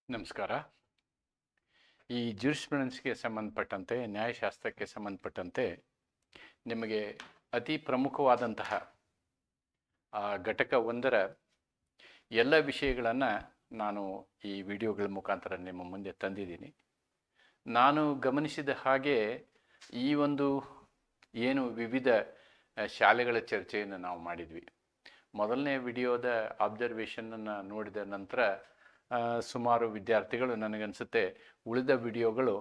ನಮಸ್ಕಾರ. ಈ ಜ್ಯೂರಿಸ್ಪ್ರುಡೆನ್ಸ್‌ಗೆ ಸಂಬಂಧಪಟ್ಟಂತೆ, ನ್ಯಾಯಶಾಸ್ತ್ರಕ್ಕೆ ಸಂಬಂಧಪಟ್ಟಂತೆ ನಿಮಗೆ ಅತಿ ಪ್ರಮುಖವಾದಂತಹ ಘಟಕ 1ರ ಎಲ್ಲ ವಿಷಯಗಳನ್ನು ನಾನು ಈ ವಿಡಿಯೋಗಳ ಮುಖಾಂತರ ನಿಮ್ಮ ಮುಂದೆ ತಂದಿದ್ದೀನಿ. ನಾನು ಗಮನಿಸಿದ ಹಾಗೆ ಈ ಒಂದು ಏನು ವಿವಿಧ ಶಾಲೆಗಳ ಚರ್ಚೆಯನ್ನು ನಾವು ಮಾಡಿದ್ವಿ. ಮೊದಲನೇ ವಿಡಿಯೋದ ಅಬ್ಸರ್ವೇಷನನ್ನು ನೋಡಿದ ನಂತರ ಸುಮಾರು ವಿದ್ಯಾರ್ಥಿಗಳು ನನಗನ್ಸುತ್ತೆ ಉಳಿದ ವಿಡಿಯೋಗಳು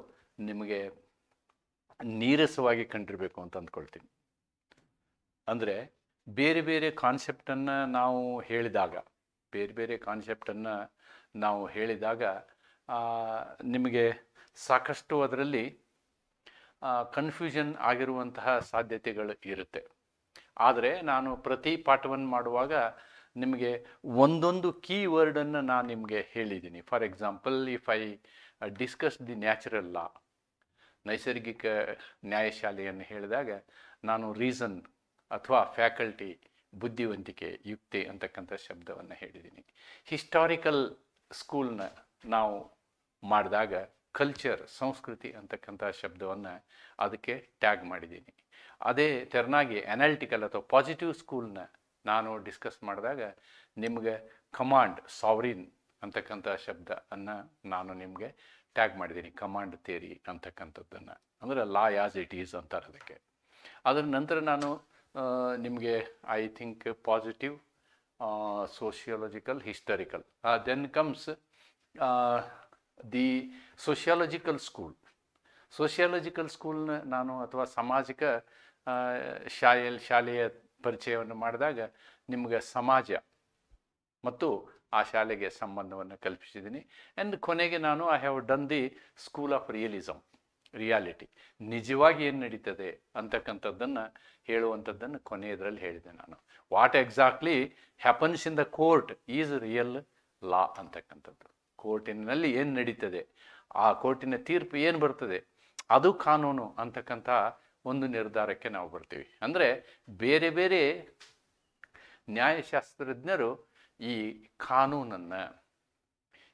ನಿಮಗೆ ನೀರಸವಾಗಿ ಕಂಡಿರಬೇಕು ಅಂತ ಅಂದ್ಕೊಳ್ತೀನಿ. ಅಂದರೆ ಬೇರೆ ಬೇರೆ ಕಾನ್ಸೆಪ್ಟನ್ನು ನಾವು ಹೇಳಿದಾಗ ನಿಮಗೆ ಸಾಕಷ್ಟು ಅದರಲ್ಲಿ ಕನ್ಫ್ಯೂಷನ್ ಆಗಿರುವಂತಹ ಸಾಧ್ಯತೆಗಳು ಇರುತ್ತೆ. ಆದರೆ ನಾನು ಪ್ರತಿ ಪಾಠವನ್ನು ಮಾಡುವಾಗ ನಿಮಗೆ ಒಂದೊಂದು ಕೀವರ್ಡನ್ನು ನಾನು ನಿಮಗೆ ಹೇಳಿದ್ದೀನಿ. For example, if I discuss the natural law, ನೈಸರ್ಗಿಕ ನ್ಯಾಯಶಾಲೆಯನ್ನು ಹೇಳಿದಾಗ ನಾನು ರೀಸನ್ ಅಥವಾ ಫ್ಯಾಕಲ್ಟಿ, ಬುದ್ಧಿವಂತಿಕೆ, ಯುಕ್ತಿ ಅಂತಕ್ಕಂಥ ಶಬ್ದವನ್ನು ಹೇಳಿದ್ದೀನಿ. ಹಿಸ್ಟಾರಿಕಲ್ ಸ್ಕೂಲ್ನ ನಾವು ಮಾಡಿದಾಗ ಕಲ್ಚರ್, ಸಂಸ್ಕೃತಿ ಅಂತಕ್ಕಂಥ ಶಬ್ದವನ್ನು ಅದಕ್ಕೆ ಟ್ಯಾಗ್ ಮಾಡಿದ್ದೀನಿ. ಅದೇ ತೆರನಾಗಿ ಅನಾಲಿಟಿಕಲ್ ಅಥವಾ ಪಾಸಿಟಿವ್ ಸ್ಕೂಲ್ನ ನಾನು ಡಿಸ್ಕಸ್ ಮಾಡಿದಾಗ ನಿಮಗೆ ಕಮಾಂಡ್, ಸಾವರಿನ್ ಅಂತಕ್ಕಂಥ ಶಬ್ದವನ್ನು ನಾನು ನಿಮಗೆ ಟ್ಯಾಗ್ ಮಾಡಿದ್ದೀನಿ. ಕಮಾಂಡ್ ಥಿಯರಿ ಅಂತಕ್ಕಂಥದ್ದನ್ನು, ಅಂದರೆ ಲಾ ಆ್ಯಸ್ ಇಟ್ ಈಸ್ ಅಂತಾರೆ ಅದಕ್ಕೆ. ಅದರ ನಂತರ ನಾನು ನಿಮಗೆ I think positive, sociological, historical, then comes the sociological ಸ್ಕೂಲ್ನ ನಾನು ಅಥವಾ ಸಾಮಾಜಿಕ ಶಾಲೆಯ ಪರಿಚಯವನ್ನು ಮಾಡಿದಾಗ ನಿಮಗೆ ಸಮಾಜ ಮತ್ತು ಆ ಶಾಲೆಗೆ ಸಂಬಂಧವನ್ನು ಕಲ್ಪಿಸಿದ್ದೀನಿ. ಆ್ಯಂಡ್ ಕೊನೆಗೆ ನಾನು I have done the school of reality, ನಿಜವಾಗಿ ಏನು ನಡೀತದೆ ಅಂತಕ್ಕಂಥದ್ದನ್ನು ಹೇಳುವಂಥದ್ದನ್ನು ಕೊನೆಯದರಲ್ಲಿ ಹೇಳಿದೆ ನಾನು. What exactly happens in the court is real law ಅಂತಕ್ಕಂಥದ್ದು. ಕೋರ್ಟಿನಲ್ಲಿ ಏನು ನಡೀತದೆ, ಆ ಕೋರ್ಟಿನ ತೀರ್ಪು ಏನು ಬರ್ತದೆ, ಅದು ಕಾನೂನು ಅಂತಕ್ಕಂಥ ಒಂದು ನಿರ್ಧಾರಕ್ಕೆ ನಾವು ಬರ್ತೀವಿ. ಅಂದರೆ ಬೇರೆ ಬೇರೆ ನ್ಯಾಯಶಾಸ್ತ್ರಜ್ಞರು ಈ ಕಾನೂನನ್ನು,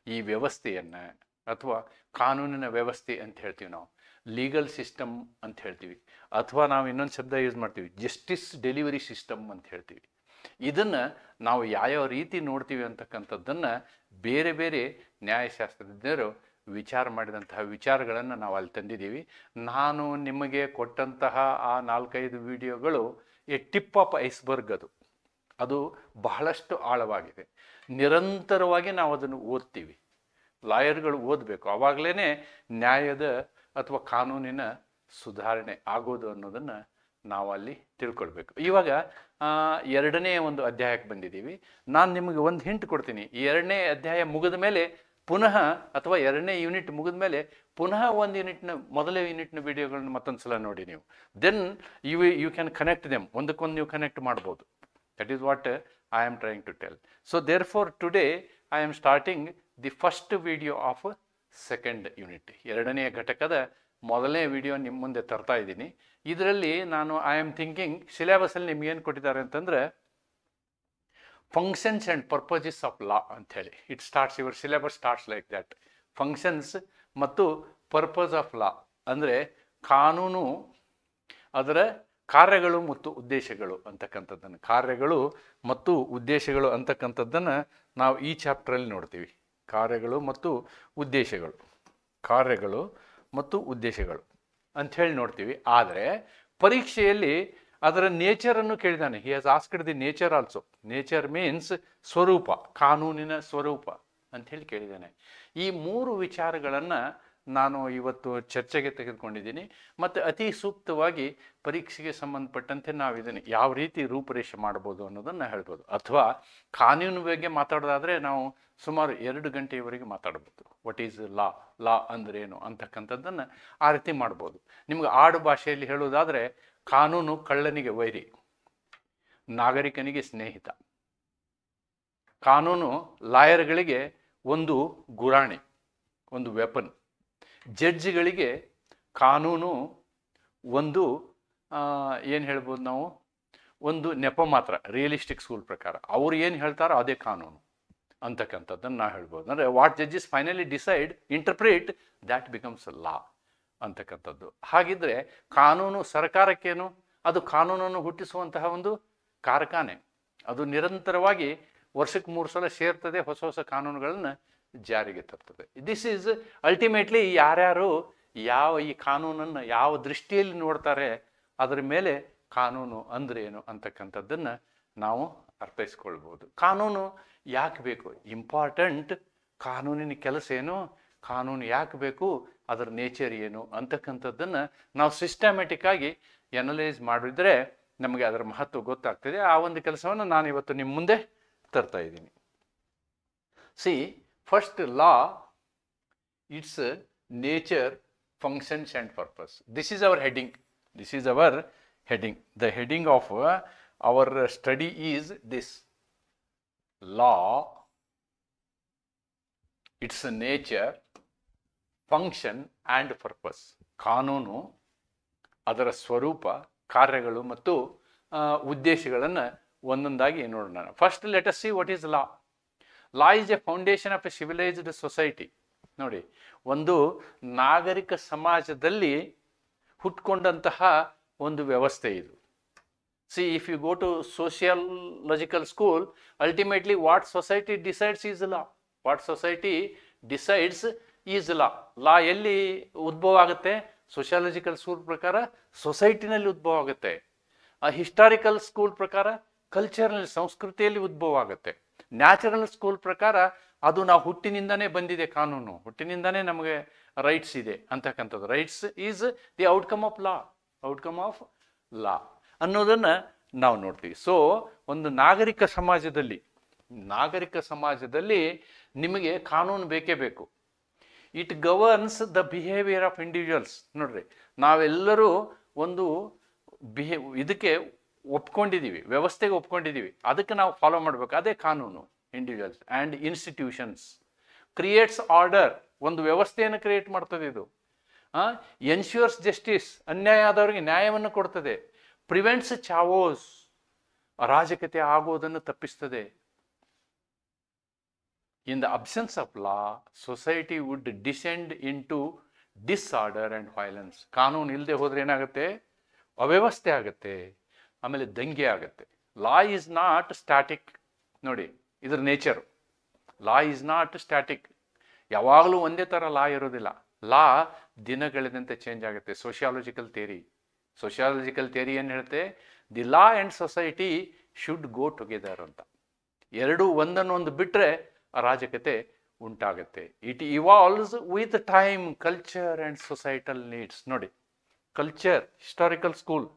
ಈ ವ್ಯವಸ್ಥೆಯನ್ನು, ಅಥವಾ ಕಾನೂನಿನ ವ್ಯವಸ್ಥೆ ಅಂತ ಹೇಳ್ತೀವಿ ನಾವು, ಲೀಗಲ್ ಸಿಸ್ಟಮ್ ಅಂತ ಹೇಳ್ತೀವಿ, ಅಥವಾ ನಾವು ಇನ್ನೊಂದು ಶಬ್ದ ಯೂಸ್ ಮಾಡ್ತೀವಿ, ಜಸ್ಟಿಸ್ ಡೆಲಿವರಿ ಸಿಸ್ಟಮ್ ಅಂತ ಹೇಳ್ತೀವಿ. ಇದನ್ನು ನಾವು ಯಾವ್ಯಾವ ರೀತಿ ನೋಡ್ತೀವಿ ಅಂತಕ್ಕಂಥದ್ದನ್ನು ಬೇರೆ ಬೇರೆ ನ್ಯಾಯಶಾಸ್ತ್ರಜ್ಞರು ವಿಚಾರ ಮಾಡಿದಂತಹ ವಿಚಾರಗಳನ್ನು ನಾವು ಅಲ್ಲಿ ತಂದಿದ್ದೀವಿ. ನಾನು ನಿಮಗೆ ಕೊಟ್ಟಂತಹ ಆ 4-5 ವಿಡಿಯೋಗಳು ಎ ಟಿಪ್ ಆಫ್ ಐಸ್ಬರ್ಗ್. ಅದು ಬಹಳಷ್ಟು ಆಳವಾಗಿದೆ. ನಿರಂತರವಾಗಿ ನಾವು ಅದನ್ನು ಓದ್ತೀವಿ. ಲಾಯರ್ಗಳು ಓದಬೇಕು, ಆವಾಗಲೇ ನ್ಯಾಯದ ಅಥವಾ ಕಾನೂನಿನ ಸುಧಾರಣೆ ಆಗೋದು ಅನ್ನೋದನ್ನು ನಾವು ಅಲ್ಲಿ ತಿಳ್ಕೊಳ್ಬೇಕು. ಇವಾಗ 2ನೇ ಒಂದು ಅಧ್ಯಾಯಕ್ಕೆ ಬಂದಿದ್ದೀವಿ. ನಾನು ನಿಮಗೆ ಒಂದು ಹಿಂಟ್ ಕೊಡ್ತೀನಿ. ಈ 2ನೇ ಅಧ್ಯಾಯ ಮುಗಿದ ಮೇಲೆ ಪುನಃ, ಅಥವಾ 2ನೇ ಯೂನಿಟ್ ಮುಗಿದ ಮೇಲೆ ಪುನಃ ಮೊದಲನೇ ಯೂನಿಟ್ನ ವಿಡಿಯೋಗಳನ್ನ ಮತ್ತೊಂದು ಸಲ ನೋಡಿ ನೀವು. Then you can connect them, ಒಂದಕ್ಕೊಂದು ನೀವು ಕನೆಕ್ಟ್ ಮಾಡ್ಬೋದು. That is what I am trying to tell. So there for today I am starting the first video of second unit. 2ನೇ ಘಟಕದ ಮೊದಲನೇ ವಿಡಿಯೋ ನಿಮ್ಮ ಮುಂದೆ ತರ್ತಾ ಇದ್ದೀನಿ. ಇದರಲ್ಲಿ ನಾನು ಐ ಆಮ್ ಥಿಂಕಿಂಗ್, ಸಿಲೆಬಸಲ್ಲಿ ನಿಮ್ಗೇನು ಕೊಟ್ಟಿದ್ದಾರೆ ಅಂತಂದರೆ functions and purposes of law ಅಂಥೇಳಿ. Your syllabus starts like that. Functions ಮತ್ತು ಪರ್ಪಸ್ ಆಫ್ ಲಾ ಅಂದರೆ ಕಾನೂನು, ಅದರ ಕಾರ್ಯಗಳು ಮತ್ತು ಉದ್ದೇಶಗಳು ಅಂತಕ್ಕಂಥದ್ದನ್ನು ನಾವು ಈ ಚಾಪ್ಟ್ರಲ್ಲಿ ನೋಡ್ತೀವಿ. ಕಾರ್ಯಗಳು ಮತ್ತು ಉದ್ದೇಶಗಳು ಅಂಥೇಳಿ ನೋಡ್ತೀವಿ. ಆದರೆ ಪರೀಕ್ಷೆಯಲ್ಲಿ ಅದರ ನೇಚರನ್ನು ಕೇಳಿದ್ದಾನೆ. He has asked the nature also. Nature means ಸ್ವರೂಪ, ಕಾನೂನಿನ ಸ್ವರೂಪ ಅಂಥೇಳಿ ಕೇಳಿದ್ದಾನೆ. ಈ 3 ವಿಚಾರಗಳನ್ನು ನಾನು ಇವತ್ತು ಚರ್ಚೆಗೆ ತೆಗೆದುಕೊಂಡಿದ್ದೀನಿ. ಮತ್ತು ಅತಿ ಸೂಕ್ತವಾಗಿ ಪರೀಕ್ಷೆಗೆ ಸಂಬಂಧಪಟ್ಟಂತೆ ನಾವು ಇದನ್ನು ಯಾವ ರೀತಿ ರೂಪರೇಷೆ ಮಾಡ್ಬೋದು ಅನ್ನೋದನ್ನು ಹೇಳ್ಬೋದು. ಅಥವಾ ಕಾನೂನು ಬಗ್ಗೆ ಮಾತಾಡೋದಾದರೆ ನಾವು ಸುಮಾರು 2 ಗಂಟೆಯವರೆಗೆ ಮಾತಾಡ್ಬೋದು. ವಾಟ್ ಈಸ್ ಲಾ ಅಂದ್ರೇನು ಅಂತಕ್ಕಂಥದ್ದನ್ನು ಆ ರೀತಿ ಮಾಡ್ಬೋದು. ನಿಮ್ಗೆ ಆಡು ಭಾಷೆಯಲ್ಲಿ ಹೇಳೋದಾದರೆ, ಕಾನೂನು ಕಳ್ಳನಿಗೆ ವೈರಿ, ನಾಗರಿಕನಿಗೆ ಸ್ನೇಹಿತ. ಕಾನೂನು ಲಾಯರ್ಗಳಿಗೆ ಒಂದು ಗುರಾಣಿ, ಒಂದು ವೆಪನ್. ಜಡ್ಜ್ಗಳಿಗೆ ಕಾನೂನು ಒಂದು ಏನು ಹೇಳ್ಬೋದು ನಾವು, ಒಂದು ನೆಪ ಮಾತ್ರ. ರಿಯಲಿಸ್ಟಿಕ್ ಸ್ಕೂಲ್ ಪ್ರಕಾರ ಅವ್ರು ಏನು ಹೇಳ್ತಾರೋ ಅದೇ ಕಾನೂನು. ಅಂತಕ್ಕಂಥದ್ದನ್ನು ನಾವು ಹೇಳ್ಬೋದು. ಅಂದರೆ what judges finally decide interpret that becomes law ಅಂತಕ್ಕಂಥದ್ದು. ಹಾಗಿದ್ರೆ ಕಾನೂನು ಸರ್ಕಾರಕ್ಕೇನು, ಅದು ಕಾನೂನನ್ನು ಹುಟ್ಟಿಸುವಂತಹ ಒಂದು ಕಾರ್ಖಾನೆ. ಅದು ನಿರಂತರವಾಗಿ ವರ್ಷಕ್ಕೆ 3 ಸಲ ಸೇರ್ತದೆ, ಹೊಸ ಹೊಸ ಕಾನೂನುಗಳನ್ನು ಜಾರಿಗೆ ತರ್ತದೆ. ದಿಸ್ ಈಸ್ ಅಲ್ಟಿಮೇಟ್ಲಿ ಯಾರ್ಯಾರು ಯಾವ ಈ ಕಾನೂನನ್ನು ಯಾವ ದೃಷ್ಟಿಯಲ್ಲಿ ನೋಡ್ತಾರೆ ಅದರ ಮೇಲೆ ಕಾನೂನು ಅಂದ್ರೆ ಏನು ಅಂತಕ್ಕಂಥದ್ದನ್ನು ನಾವು ಅರ್ಥೈಸ್ಕೊಳ್ಬೋದು. ಕಾನೂನು ಯಾಕೆ ಬೇಕು, ಇಂಪಾರ್ಟೆಂಟ್, ಕಾನೂನಿನ ಕೆಲಸ ಏನು, ಕಾನೂನು ಯಾಕೆ ಬೇಕು, ಅದರ ನೇಚರ್ ಏನು ಅಂತಕ್ಕಂಥದ್ದನ್ನು ನಾವು ಸಿಸ್ಟಮ್ಯಾಟಿಕ್ ಆಗಿ ಎನಲೈಸ್ ಮಾಡಿದ್ರೆ ನಮಗೆ ಅದರ ಮಹತ್ವ ಗೊತ್ತಾಗ್ತದೆ. ಆ ಒಂದು ಕೆಲಸವನ್ನು ನಾನು ಇವತ್ತು ನಿಮ್ಮ ಮುಂದೆ ತರ್ತಾ ಇದ್ದೀನಿ. C, first law, it's nature, functions and purpose. This is our heading. This is our heading. The heading of our study is this: law, its nature, function and purpose. ಕಾನೂನು, ಅದರ ಸ್ವರೂಪ, ಕಾರ್ಯಗಳು ಮತ್ತು ಉದ್ದೇಶಗಳನ್ನು ಒಂದೊಂದಾಗಿ ನೋಡೋಣ. First let us see what is law. Law is A foundation of A civilised society. ನೋಡಿ, ಒಂದು ನಾಗರಿಕ ಸಮಾಜದಲ್ಲಿ ಹುಟ್ಕೊಂಡಂತಹ ಒಂದು ವ್ಯವಸ್ಥೆ ಇದು. See, if you go to sociological school, ultimately what society decides is law. What society decides is law. Law ಎಲ್ಲಿ ಉದ್ಭವ ಆಗುತ್ತೆ? ಸೋಷಿಯಾಲಜಿಕಲ್ ಸ್ಕೂಲ್ ಪ್ರಕಾರ ಸೊಸೈಟಿನಲ್ಲಿ ಉದ್ಭವ ಆಗುತ್ತೆ. ಹಿಸ್ಟಾರಿಕಲ್ ಸ್ಕೂಲ್ ಪ್ರಕಾರ ಕಲ್ಚರ್ನಲ್ಲಿ, ಸಂಸ್ಕೃತಿಯಲ್ಲಿ ಉದ್ಭವ ಆಗುತ್ತೆ. ನ್ಯಾಚುರಲ್ ಸ್ಕೂಲ್ ಪ್ರಕಾರ ಅದು ನಾವು ಹುಟ್ಟಿನಿಂದನೇ ಬಂದಿದೆ, ಕಾನೂನು ಹುಟ್ಟಿನಿಂದನೇ ನಮಗೆ ರೈಟ್ಸ್ ಇದೆ ಅಂತಕ್ಕಂಥದ್ದು. Rights is the outcome of law, outcome of law ಅನ್ನೋದನ್ನು ನಾವು ನೋಡ್ತೀವಿ. ಸೊ ಒಂದು ನಾಗರಿಕ ಸಮಾಜದಲ್ಲಿ ನಿಮಗೆ ಕಾನೂನು ಬೇಕೇ ಬೇಕು. It governs the behaviour of individuals. ನೋಡ್ರಿ, ನಾವೆಲ್ಲರೂ ಒಂದು ಇದಕ್ಕೆ ಒಪ್ಕೊಂಡಿದ್ದೀವಿ, ವ್ಯವಸ್ಥೆಗೆ ಒಪ್ಕೊಂಡಿದ್ದೀವಿ, ಅದಕ್ಕೆ ನಾವು ಫಾಲೋ ಮಾಡಬೇಕು. ಅದೇ ಕಾನೂನು. Individuals and institutions creates order. ಒಂದು ವ್ಯವಸ್ಥೆಯನ್ನು ಕ್ರಿಯೇಟ್ ಮಾಡ್ತದೆ ಇದು. ಎನ್ಶ್ಯೂರ್ಸ್ ಜಸ್ಟಿಸ್, ಅನ್ಯಾಯ ಆದವರಿಗೆ ನ್ಯಾಯವನ್ನು ಕೊಡ್ತದೆ. ಪ್ರಿವೆಂಟ್ಸ್ ಚಾವೋಸ್, ಅರಾಜಕತೆ ಆಗೋದನ್ನು ತಪ್ಪಿಸ್ತದೆ. In the absence of law, society would descend into disorder and violence. ಕಾನೂನು ಇಲ್ಲದೆ ಹೋದ್ರೆ ಏನಾಗುತ್ತೆ? ಅವ್ಯವಸ್ಥೆ ಆಗುತ್ತೆ, ಆಮೇಲೆ ದಂಗೆ ಆಗುತ್ತೆ. Law is not static. ನೋಡಿ, ಇದರ nature. Law is not static. ಯಾವಾಗಲೂ ಒಂದೇ ಥರ ಲಾ ಇರೋದಿಲ್ಲ. ಲಾ ದಿನಗಳೆದಂತೆ ಚೇಂಜ್ ಆಗುತ್ತೆ. ಸೋಷಿಯಾಲಜಿಕಲ್ ಥಿಯರಿ ಏನು ಹೇಳುತ್ತೆ? The law and society should go together ಅಂತ. ಎರಡೂ ಒಂದನ್ನೊಂದು ಬಿಟ್ಟರೆ ಅರಾಜಕತೆ ಉಂಟಾಗುತ್ತೆ. It evolves with time, culture and societal needs. ನೋಡಿ, culture, historical school,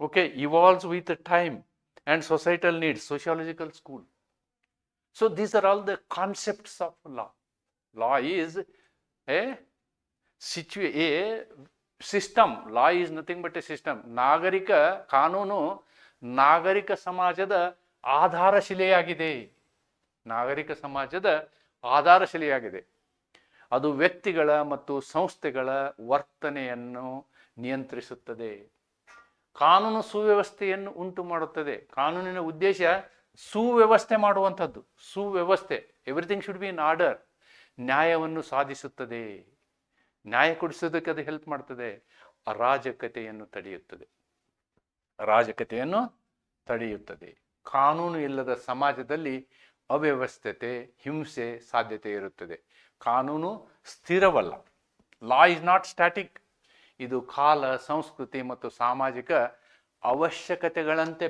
okay, evolves with time and societal needs, sociological school. So these are all the concepts of law. Law is a system. Law is nothing but a system. ಕಾನೂನು ನಾಗರಿಕ ಸಮಾಜದ ಆಧಾರಶಿಲೆಯಾಗಿದೆ. ಅದು ವ್ಯಕ್ತಿಗಳ ಮತ್ತು ಸಂಸ್ಥೆಗಳ ವರ್ತನೆಯನ್ನು ನಿಯಂತ್ರಿಸುತ್ತದೆ. ಕಾನೂನು ಸುವ್ಯವಸ್ಥೆಯನ್ನು ಉಂಟು ಮಾಡುತ್ತದೆ. ಕಾನೂನಿನ ಉದ್ದೇಶ ಸುವ್ಯವಸ್ಥೆ ಮಾಡುವಂಥದ್ದು. ಸುವ್ಯವಸ್ಥೆ, everything should be in order. ನ್ಯಾಯವನ್ನು ಸಾಧಿಸುತ್ತದೆ. ನ್ಯಾಯ ಕೊಡಿಸೋದಕ್ಕೆ ಅದು ಹೆಲ್ಪ್ ಮಾಡ್ತದೆ. ಅರಾಜಕತೆಯನ್ನು ತಡೆಯುತ್ತದೆ. ಕಾನೂನು ಇಲ್ಲದ ಸಮಾಜದಲ್ಲಿ ಅವ್ಯವಸ್ಥತೆ, ಹಿಂಸೆ ಸಾಧ್ಯತೆ ಇರುತ್ತದೆ. ಕಾನೂನು ಸ್ಥಿರವಲ್ಲ. Law is not static. ಇದು ಕಾಲ, ಸಂಸ್ಕೃತಿ ಮತ್ತು ಸಾಮಾಜಿಕ ಅವಶ್ಯಕತೆಗಳಂತೆ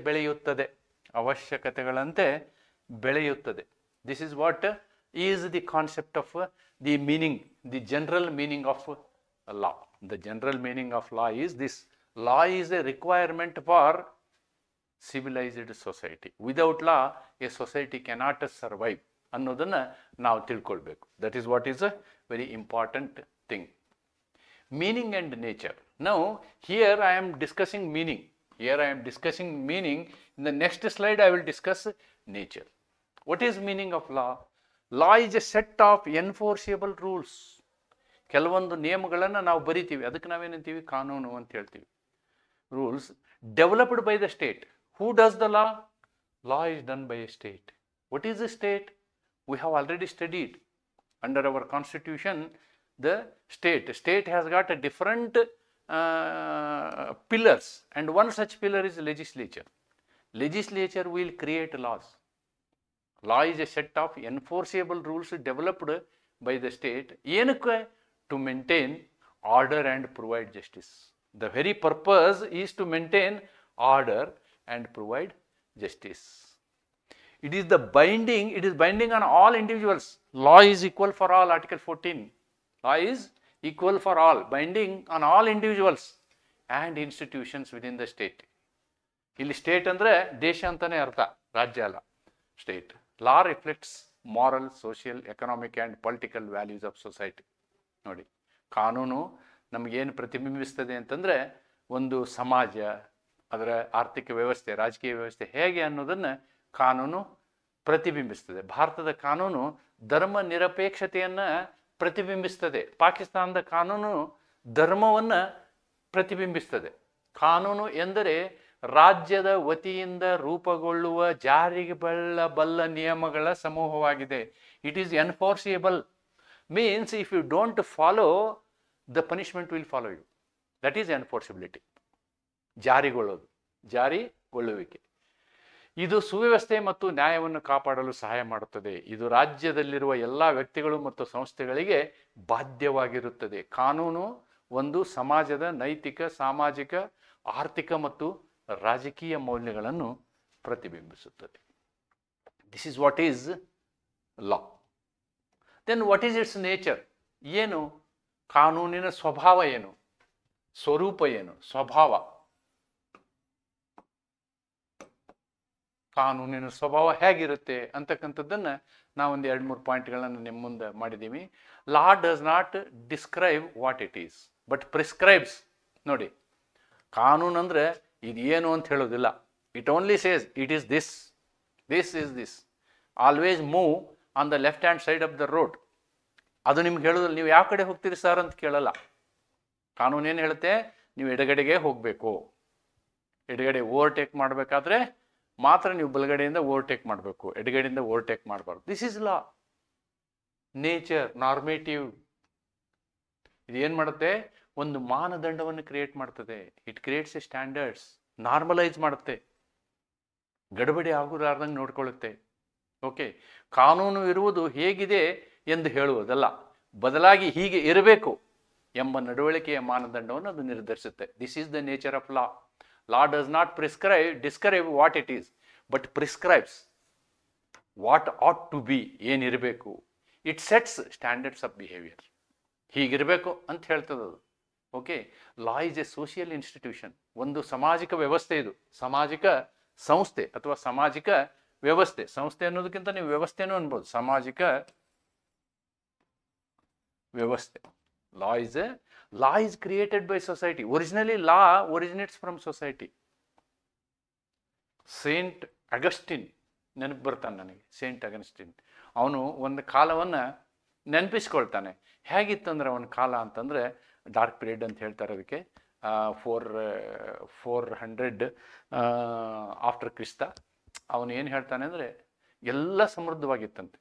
ಬೆಳೆಯುತ್ತದೆ. This is what is the concept of the meaning, the general meaning of law. The general meaning of law is this: law is a requirement for civilized society. Without law, a society cannot survive. ಅನ್ನೋದನ್ನ ನಾವು ತಿಳ್ಕೊಳ್ಬೇಕು. That is what is a very important thing. Meaning and nature. Now, here I am discussing meaning. In the next slide, I will discuss nature. What is meaning of law? Law is a set of enforceable rules. ಕೆಲವೊಂದು ನಿಯಮಗಳನ್ನು ನಾವು ಬರಿತೀವಿ, ಅದಕ್ಕೆ ನಾವೇನಂತೀವಿ? ಕಾನೂನು ಅಂತ ಹೇಳ್ತೀವಿ. Rules developed by the state. Who does the law? Law is done by a state. What is a state? We have already studied under our constitution the state has got a different pillars, and one such pillar is legislature. Legislature will create laws. Law is a set of enforceable rules developed by the state to maintain order and provide justice. The very purpose is to maintain order and provide justice. It is binding on all individuals. Law is equal for all, Article 14. Law is equal for all, binding on all individuals and institutions within the state. ಇಲ್ಲಿ state ಅಂದರೆ ದೇಶ ಅಂತಾನೆ ಅರ್ಥ, ರಾಜ್ಯ ಅಲ್ಲ, state. Law reflects moral, social, economic and political values of society. ನೋಡಿ, ಕಾನೂನು ನಮಗೇನು ಪ್ರತಿಬಿಂಬಿಸ್ತದೆ ಅಂತಂದರೆ ಒಂದು ಸಮಾಜ, ಅದರ ಆರ್ಥಿಕ ವ್ಯವಸ್ಥೆ, ರಾಜಕೀಯ ವ್ಯವಸ್ಥೆ ಹೇಗೆ ಅನ್ನೋದನ್ನು ಕಾನೂನು ಪ್ರತಿಬಿಂಬಿಸ್ತದೆ. ಭಾರತದ ಕಾನೂನು ಧರ್ಮ ನಿರಪೇಕ್ಷತೆಯನ್ನು ಪ್ರತಿಬಿಂಬಿಸ್ತದೆ. ಪಾಕಿಸ್ತಾನದ ಕಾನೂನು ಧರ್ಮವನ್ನು ಪ್ರತಿಬಿಂಬಿಸ್ತದೆ. ಕಾನೂನು ಎಂದರೆ ರಾಜ್ಯದ ವತಿಯಿಂದ ರೂಪುಗೊಳ್ಳುವ ಜಾರಿಗೆ ಬಲ್ಲ ನಿಯಮಗಳ ಸಮೂಹವಾಗಿದೆ. It is enforceable. Means if you don't follow, the punishment will follow you. That is enforceability. ಜಾರಿಗೊಳ್ಳುವಿಕೆ. ಇದು ಸುವ್ಯವಸ್ಥೆ ಮತ್ತು ನ್ಯಾಯವನ್ನು ಕಾಪಾಡಲು ಸಹಾಯ ಮಾಡುತ್ತದೆ. ಇದು ರಾಜ್ಯದಲ್ಲಿರುವ ಎಲ್ಲ ವ್ಯಕ್ತಿಗಳು ಮತ್ತು ಸಂಸ್ಥೆಗಳಿಗೆ ಬಾಧ್ಯವಾಗಿರುತ್ತದೆ. ಕಾನೂನು ಒಂದು ಸಮಾಜದ ನೈತಿಕ, ಸಾಮಾಜಿಕ, ಆರ್ಥಿಕ ಮತ್ತು ರಾಜಕೀಯ ಮೌಲ್ಯಗಳನ್ನು ಪ್ರತಿಬಿಂಬಿಸುತ್ತದೆ. This is what is law. Then what is its nature? ಏನು ಕಾನೂನಿನ ಸ್ವಭಾವ, ಏನು ಸ್ವರೂಪ, ಏನು ಸ್ವಭಾವ? ಕಾನೂನಿನ ಸ್ವಭಾವ ಹೇಗಿರುತ್ತೆ ಅಂತಕ್ಕಂಥದ್ದನ್ನು ನಾವೊಂದು 2-3 ಪಾಯಿಂಟ್ಗಳನ್ನು ನಿಮ್ಮ ಮುಂದೆ ಮಾಡಿದ್ದೀವಿ. Law does not describe what it is but prescribes. ನೋಡಿ, ಕಾನೂನು ಅಂದರೆ ಇದು ಏನು ಅಂತ ಹೇಳೋದಿಲ್ಲ. It only says it is this, this is this. Always move on the left hand side of the road. ಅದು ನಿಮ್ಗೆ ಹೇಳೋದಿಲ್ಲ ನೀವು ಯಾವ ಕಡೆ ಹೋಗ್ತೀರಿ ಸರ್ ಅಂತ ಕೇಳಲ್ಲ. ಕಾನೂನು ಏನು ಹೇಳುತ್ತೆ? ನೀವು ಎಡಗಡೆಗೆ ಹೋಗಬೇಕು. ಎಡಗಡೆ ಓವರ್ಟೇಕ್ ಮಾಡಬೇಕಾದ್ರೆ ಮಾತ್ರ ನೀವು ಬಲಗಡೆಯಿಂದ ಓವರ್ಟೇಕ್ ಮಾಡಬೇಕು, ಎಡಗಡೆಯಿಂದ ಓವರ್ಟೇಕ್ ಮಾಡಬಾರ್ದು. This is law. Nature, normative. ಇದು ಏನು ಮಾಡುತ್ತೆ? ಒಂದು ಮಾನದಂಡವನ್ನು ಕ್ರಿಯೇಟ್ ಮಾಡ್ತದೆ. It creates A standards. Normalise ಮಾಡುತ್ತೆ, ಗಡಬಡಿ ಆಗಲಾರ್ದಂಗೆ ನೋಡ್ಕೊಳ್ಳುತ್ತೆ. ಓಕೆ, ಕಾನೂನು ಇರುವುದು ಹೇಗಿದೆ ಎಂದು ಹೇಳುವುದಲ್ಲ, ಬದಲಾಗಿ ಹೀಗೆ ಇರಬೇಕು ಎಂಬ ನಡವಳಿಕೆಯ ಮಾನದಂಡವನ್ನು ಅದು ನಿರ್ಧರಿಸುತ್ತೆ. This is the nature of law. Law does not describe what it is, but prescribes what ought to be, ಏನಿರಬೇಕು. It sets standards of behavior. ಹೀಗಿರಬೇಕು ಅಂತ ಹೇಳ್ತದದು. Okay, law is a social institution. ಒಂದು ಸಾಮಾಜಿಕ ವ್ಯವಸ್ಥೆ. ಇದು ಸಾಮಾಜಿಕ ಸಂಸ್ಥೆ ಅಥವಾ ಸಾಮಾಜಿಕ ವ್ಯವಸ್ಥೆ. ಸಂಸ್ಥೆ ಅನ್ನೋದಕ್ಕಿಂತ ನೀವು ವ್ಯವಸ್ಥೆನೂ ಅನ್ಬೋದು. ಸಾಮಾಜಿಕ ವ್ಯವಸ್ಥೆ. Law is created by society. Originally, law originates from society. Saint Augustine ನೆನಪು ಬರ್ತಾನೆ ನನಗೆ. ಸೇಂಟ್ ಅಗಸ್ಟಿನ್ ಅವನು ಒಂದು ಕಾಲವನ್ನು ನೆನಪಿಸ್ಕೊಳ್ತಾನೆ. ಹೇಗಿತ್ತಂದ್ರೆ ಅವನ ಕಾಲ ಅಂತಂದರೆ ಡಾರ್ಕ್ ಪೀರಿಯಡ್ ಅಂತ ಹೇಳ್ತಾರೆ ಅದಕ್ಕೆ. 400 ಆಫ್ಟರ್ ಕ್ರಿಸ್ತ. ಅವನು ಏನು ಹೇಳ್ತಾನೆ ಅಂದರೆ ಎಲ್ಲ ಸಮೃದ್ಧವಾಗಿತ್ತಂತೆ,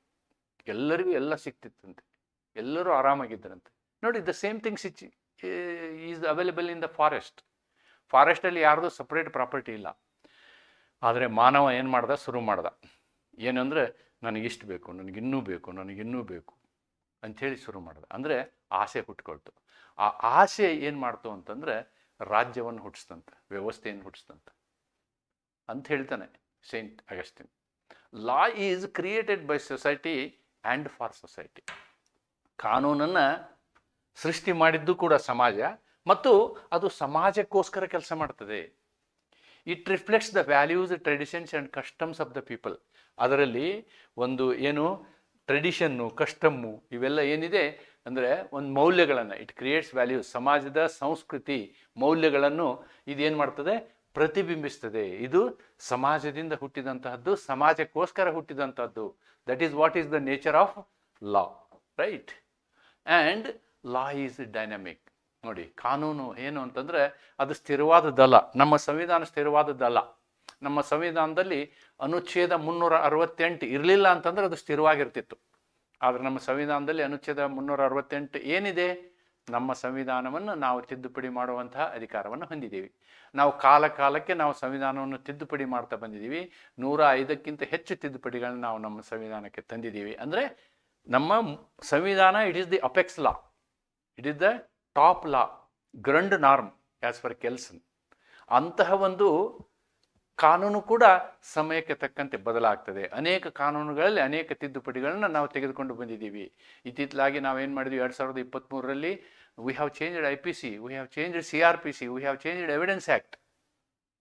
ಎಲ್ಲರಿಗೂ ಎಲ್ಲ ಸಿಕ್ತಿತ್ತಂತೆ, ಎಲ್ಲರೂ ಆರಾಮಾಗಿದ್ದರಂತೆ. ನೋಡಿ, the same things is available in the forest. ಫಾರೆಸ್ಟಲ್ಲಿ ಯಾರ್ದು ಸಪ್ರೇಟ್ ಪ್ರಾಪರ್ಟಿ ಇಲ್ಲ. ಆದರೆ ಮಾನವ ಏನು ಮಾಡ್ದ? ಶುರು ಮಾಡ್ದ. ಏನಂದರೆ ನನಗಿಷ್ಟು ಬೇಕು, ನನಗಿನ್ನೂ ಬೇಕು, ನನಗಿನ್ನೂ ಬೇಕು ಅಂಥೇಳಿ ಶುರು ಮಾಡ್ದ. ಅಂದರೆ ಆಸೆ ಹುಟ್ಕೊಳ್ತು. ಆ ಆಸೆ ಏನು ಮಾಡ್ತು ಅಂತಂದರೆ ರಾಜ್ಯವನ್ನು ಹುಟ್ಟಿಸ್ತಂತ, ವ್ಯವಸ್ಥೆಯನ್ನು ಹುಟ್ಟಿಸ್ತಂತ ಅಂತ ಹೇಳ್ತಾನೆ Saint Augustine. Law is created by society and for society. ಕಾನೂನನ್ನು ಸೃಷ್ಟಿ ಮಾಡಿದ್ದು ಕೂಡ ಸಮಾಜ, ಮತ್ತು ಅದು ಸಮಾಜಕ್ಕೋಸ್ಕರ ಕೆಲಸ ಮಾಡ್ತದೆ. It reflects the values, traditions and customs of the people. ಅದರಲ್ಲಿ ಒಂದು ಏನು ಟ್ರೆಡಿಷನ್ನು, ಕಸ್ಟಮ್ಮು ಇವೆಲ್ಲ ಏನಿದೆ ಅಂದರೆ ಒಂದು ಮೌಲ್ಯಗಳನ್ನು, ಇಟ್ ಕ್ರಿಯೇಟ್ಸ್ ವ್ಯಾಲ್ಯೂಸ್. ಸಮಾಜದ ಸಂಸ್ಕೃತಿ, ಮೌಲ್ಯಗಳನ್ನು ಇದೇನು ಮಾಡ್ತದೆ? ಪ್ರತಿಬಿಂಬಿಸ್ತದೆ. ಇದು ಸಮಾಜದಿಂದ ಹುಟ್ಟಿದಂತಹದ್ದು, ಸಮಾಜಕ್ಕೋಸ್ಕರ ಹುಟ್ಟಿದಂಥದ್ದು. That is what is the nature of law, right? And law is dynamic. ನೋಡಿ, ಕಾನೂನು ಏನು ಅಂತಂದರೆ ಅದು ಸ್ಥಿರವಾದದ್ದಲ್ಲ. ನಮ್ಮ ಸಂವಿಧಾನ ಸ್ಥಿರವಾದದ್ದಲ್ಲ. ನಮ್ಮ ಸಂವಿಧಾನದಲ್ಲಿ ಅನುಚ್ಛೇದ 368 ಇರಲಿಲ್ಲ ಅಂತಂದ್ರೆ ಅದು ಸ್ಥಿರವಾಗಿರ್ತಿತ್ತು. ಆದರೆ ನಮ್ಮ ಸಂವಿಧಾನದಲ್ಲಿ ಅನುಚ್ಛೇದ 368 ಏನಿದೆ? ನಮ್ಮ ಸಂವಿಧಾನವನ್ನು ನಾವು ತಿದ್ದುಪಡಿ ಮಾಡುವಂತಹ ಅಧಿಕಾರವನ್ನು ಹೊಂದಿದ್ದೀವಿ. ನಾವು ಕಾಲಕ್ಕೆ ನಾವು ಸಂವಿಧಾನವನ್ನು ತಿದ್ದುಪಡಿ ಮಾಡ್ತಾ ಬಂದಿದ್ದೀವಿ. 105ಕ್ಕಿಂತ ಹೆಚ್ಚು ತಿದ್ದುಪಡಿಗಳನ್ನ ನಾವು ನಮ್ಮ ಸಂವಿಧಾನಕ್ಕೆ ತಂದಿದ್ದೀವಿ. ಅಂದರೆ ನಮ್ಮ ಸಂವಿಧಾನ it is the apex law, it is the top law, grund norm as per Kelsen. ಅಂತಹ ಒಂದು ಕಾನೂನು ಕೂಡ ಸಮಯಕ್ಕೆ ತಕ್ಕಂತೆ ಬದಲಾಗ್ತದೆ. ಅನೇಕ ಕಾನೂನುಗಳಲ್ಲಿ ಅನೇಕ ತಿದ್ದುಪಡಿಗಳನ್ನ ನಾವು ತೆಗೆದುಕೊಂಡು ಬಂದಿದ್ದೀವಿ. ಇತ್ತಿತ್ತಲಾಗಿ ನಾವೇನು ಮಾಡಿದ್ವಿ, 2023ರಲ್ಲಿ we have changed IPC, we have changed CRPC, we have changed evidence act.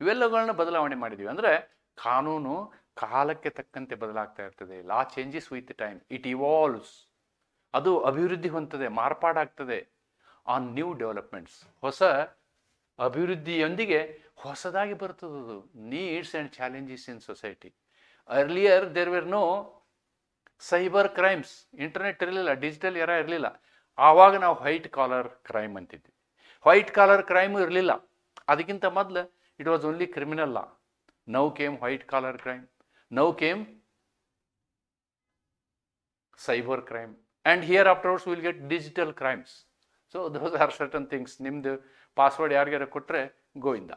ಇವೆಲ್ಲಗಳನ್ನ ಬದಲಾವಣೆ ಮಾಡಿದ್ದೀವಿ. ಅಂದರೆ ಕಾನೂನು ಕಾಲಕ್ಕೆ ತಕ್ಕಂತೆ ಬದಲಾಗ್ತಾ ಇರ್ತದೆ. Law changes with time, it evolves. ಅದು ಅಭಿವೃದ್ಧಿ ಹೊಂದುತ್ತದೆ, ಮಾರ್ಪಾಡಾಗ್ತದೆ ಆನ್ ನ್ಯೂ ಡೆವಲಪ್ಮೆಂಟ್ಸ್. ಹೊಸ ಅಭಿವೃದ್ಧಿಯೊಂದಿಗೆ ಹೊಸದಾಗಿ ಬರ್ತದದು. Needs and challenges in society. Earlier there were no cyber crimes, internet ಇರಲಿಲ್ಲ, ಡಿಜಿಟಲ್ ಎರಾ ಇರಲಿಲ್ಲ. ಆವಾಗ ನಾವು ವೈಟ್ ಕಾಲರ್ ಕ್ರೈಮ್ ಅಂತಿದ್ವಿ. ವೈಟ್ ಕಾಲರ್ ಕ್ರೈಮು ಇರಲಿಲ್ಲ. ಅದಕ್ಕಿಂತ ಮೊದಲು it was only criminal law. Now came white collar crime, now came cyber crime, and here afterwards we will get digital crimes. So those are certain things. ನಿಮ್ದು password ಯಾರಿಗಾರ ಕೊಟ್ಟರೆ Govinda.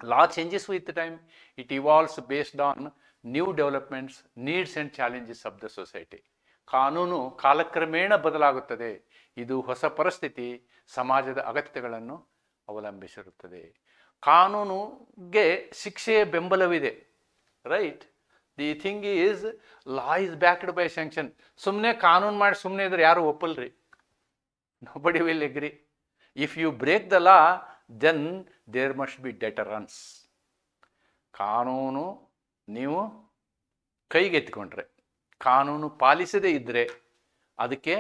Law changes with time, it evolves based on new developments, needs and challenges of the society. ಕಾನೂನು ಕಾಲಕ್ರಮೇಣ ಬದಲಾಗುತ್ತದೆ. ಇದು ಹೊಸ ಪರಿಸ್ಥಿತಿ, ಸಮಾಜದ ಅಗತ್ಯಗಳನ್ನು ಅವಲಂಬಿಸಿರುತ್ತದೆ. ಕಾನೂನುಗೆ ಶಿಕ್ಷೆಯ ಬೆಂಬಲವಿದೆ, right? The thing is law is backed by sanction. ಸುಮ್ಮನೆ ಕಾನೂನು ಮಾಡಿ ಸುಮ್ಮನೆ ಇದ್ರೆ ಯಾರು ಒಪ್ಪಲ್ರಿ. nobody will agree. If you break the law, then there must be deterrence. ಕಾನೂನು ನೀವು ಕೈಗೆತ್ತಿಕೊಂಡ್ರೆ, ಕಾನೂನು ಪಾಲಿಸದೇ ಇದ್ದರೆ ಅದಕ್ಕೆ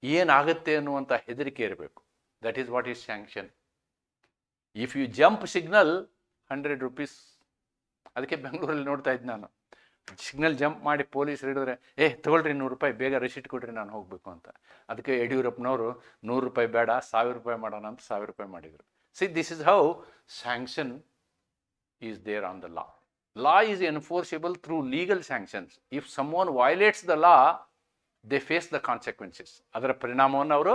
ಏನಾಗುತ್ತೆ ಅನ್ನುವಂಥ ಹೆದರಿಕೆ ಇರಬೇಕು. That is what is sanction. If you jump signal 100 rupees. ಅದಕ್ಕೆ ಬೆಂಗಳೂರಲ್ಲಿ ನೋಡ್ತಾ ಇದ್ದೆ ನಾನು, ಸಿಗ್ನಲ್ ಜಂಪ್ ಮಾಡಿ ಪೊಲೀಸರು ಹಿಡಿದ್ರೆ ತಗೊಳ್ರಿ 100 ರೂಪಾಯಿ, ಬೇಗ ರಿಸಿಟ್ ಕೊಡ್ರಿ, ನಾನು ಹೋಗಬೇಕು ಅಂತ. ಅದಕ್ಕೆ ಯಡಿಯೂರಪ್ಪನವರು 100 ರೂಪಾಯಿ ಬೇಡ 1000 ರೂಪಾಯಿ ಮಾಡೋಣ ಅಂತ 1000 ರೂಪಾಯಿ ಮಾಡಿದರು. See, this is how sanction is there on the law. Law is enforceable through legal sanctions. If someone violates the law, they face the consequences. ಅದರ ಪರಿಣಾಮವನ್ನು ಅವರು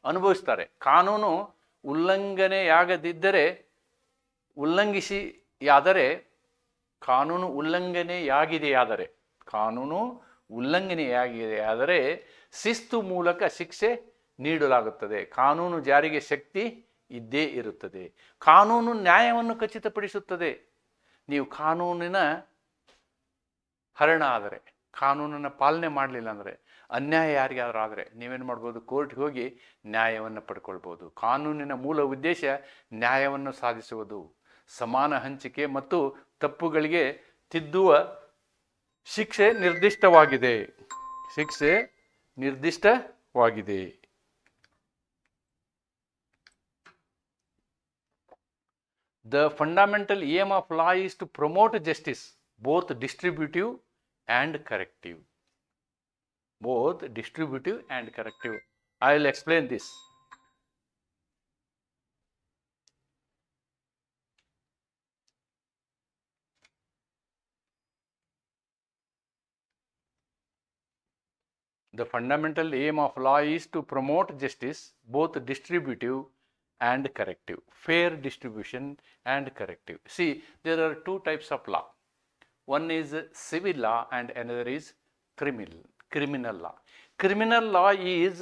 ಅನುಭವಿಸ್ತಾರೆ. ಕಾನೂನು ಉಲ್ಲಂಘನೆಯಾಗದಿದ್ದರೆ, ಕಾನೂನು ಉಲ್ಲಂಘನೆಯಾಗಿದೆಯಾದರೆ ಶಿಸ್ತು ಮೂಲಕ ಶಿಕ್ಷೆ ನೀಡಲಾಗುತ್ತದೆ. ಕಾನೂನು ಜಾರಿಗೆ ಶಕ್ತಿ ಇದ್ದೇ ಇರುತ್ತದೆ. ಕಾನೂನು ನ್ಯಾಯವನ್ನು ಖಚಿತಪಡಿಸುತ್ತದೆ. ನೀವು ಕಾನೂನಿನ ಹರಣ ಆದರೆ, ಕಾನೂನನ್ನು ಪಾಲನೆ ಮಾಡಲಿಲ್ಲ ಅಂದರೆ, ಅನ್ಯಾಯ ಯಾರಿಗಾದ್ರೂ ಆದರೆ ನೀವೇನು ಮಾಡ್ಬೋದು? ಕೋರ್ಟ್ಗೆ ಹೋಗಿ ನ್ಯಾಯವನ್ನು ಪಡ್ಕೊಳ್ಬೋದು. ಕಾನೂನಿನ ಮೂಲ ಉದ್ದೇಶ ನ್ಯಾಯವನ್ನು ಸಾಧಿಸುವುದು, ಸಮಾನ ಹಂಚಿಕೆ ಮತ್ತು ತಪ್ಪುಗಳಿಗೆ ತಿದ್ದುವ ಶಿಕ್ಷೆ ನಿರ್ದಿಷ್ಟವಾಗಿದೆ. The fundamental aim of law is to promote justice, both distributive and corrective. I will explain this. The fundamental aim of law is to promote justice, both distributive and corrective. Fair distribution and corrective. See, there are two types of law. One is civil law and another is criminal law. Criminal law is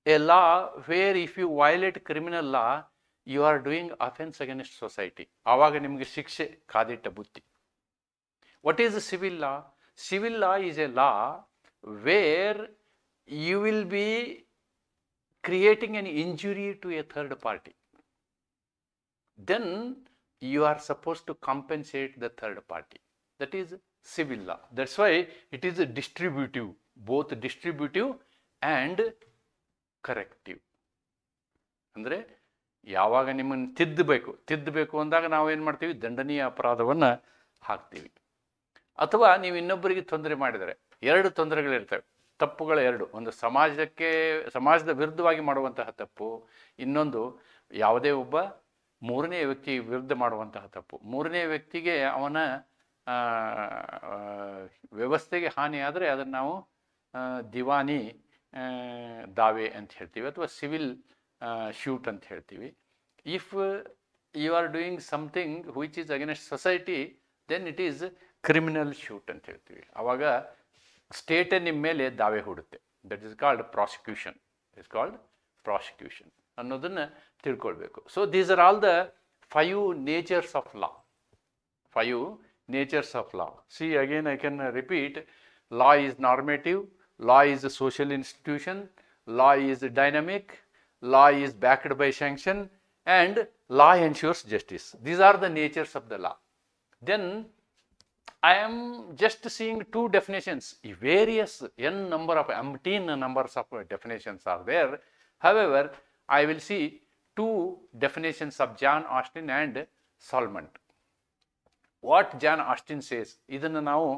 a law where if you violate criminal law, you are doing offense against society. ಆವಾಗ ನಿಮಗೆ ಶಿಕ್ಷೆ ಕಾದಿಟ್ಟ ಬುತ್ತಿ. What is civil law? Civil law is a law where you will be creating an injury to a third party. Then you are supposed to compensate the third party. That is civil law. That's why it is a distributive, both distributive and corrective. ಅಂದರೆ ಯಾವಾಗ ನಿಮ್ಮನ್ನು ತಿದ್ದಬೇಕು ಅಂದಾಗ ನಾವೇನು ಮಾಡ್ತೀವಿ? ದಂಡನೀಯ ಅಪರಾಧವನ್ನು ಹಾಕ್ತೀವಿ. ಅಥವಾ ನೀವು ಇನ್ನೊಬ್ಬರಿಗೆ ತೊಂದರೆ ಮಾಡಿದರೆ, ಎರಡು ತೊಂದರೆಗಳಿರ್ತವೆ, ತಪ್ಪುಗಳ ಎರಡು. ಒಂದು ಸಮಾಜದ ವಿರುದ್ಧವಾಗಿ ಮಾಡುವಂತಹ ತಪ್ಪು, ಇನ್ನೊಂದು ಯಾವುದೇ ಒಬ್ಬ ಮೂರನೇ ವ್ಯಕ್ತಿ ವಿರುದ್ಧ ಮಾಡುವಂತಹ ತಪ್ಪು. ಮೂರನೇ ವ್ಯಕ್ತಿಗೆ ಅವನ ವ್ಯವಸ್ಥೆಗೆ ಹಾನಿ ಆದರೆ ಅದನ್ನು ನಾವು ದಿವಾನಿ ದಾವೆ ಅಂತ ಹೇಳ್ತೀವಿ, ಅಥವಾ ಸಿವಿಲ್ ಶೂಟ್ ಅಂತ ಹೇಳ್ತೀವಿ. If you are doing something which is against society, then it is criminal suit ಅಂತ ಹೇಳ್ತೀವಿ. ಆವಾಗ ಸ್ಟೇಟೇ ನಿಮ್ಮ ಮೇಲೆ ದಾವೆ ಹೂಡುತ್ತೆ. That is called prosecution. ಅನ್ನೋದನ್ನು ತಿಳ್ಕೊಳ್ಬೇಕು. So these are all the 5 natures of law. 5 natures of law. See, again I can repeat. Law is normative, law is a social institution, law is dynamic, law is backed by sanction, and law ensures justice. These are the natures of the law. Then I am just seeing 2 definitions. Various umpteen numbers of definitions are there. However, I will see 2 definitions of John Austin and Salmond. What John Austin says, ಇದನ್ನು ನಾವು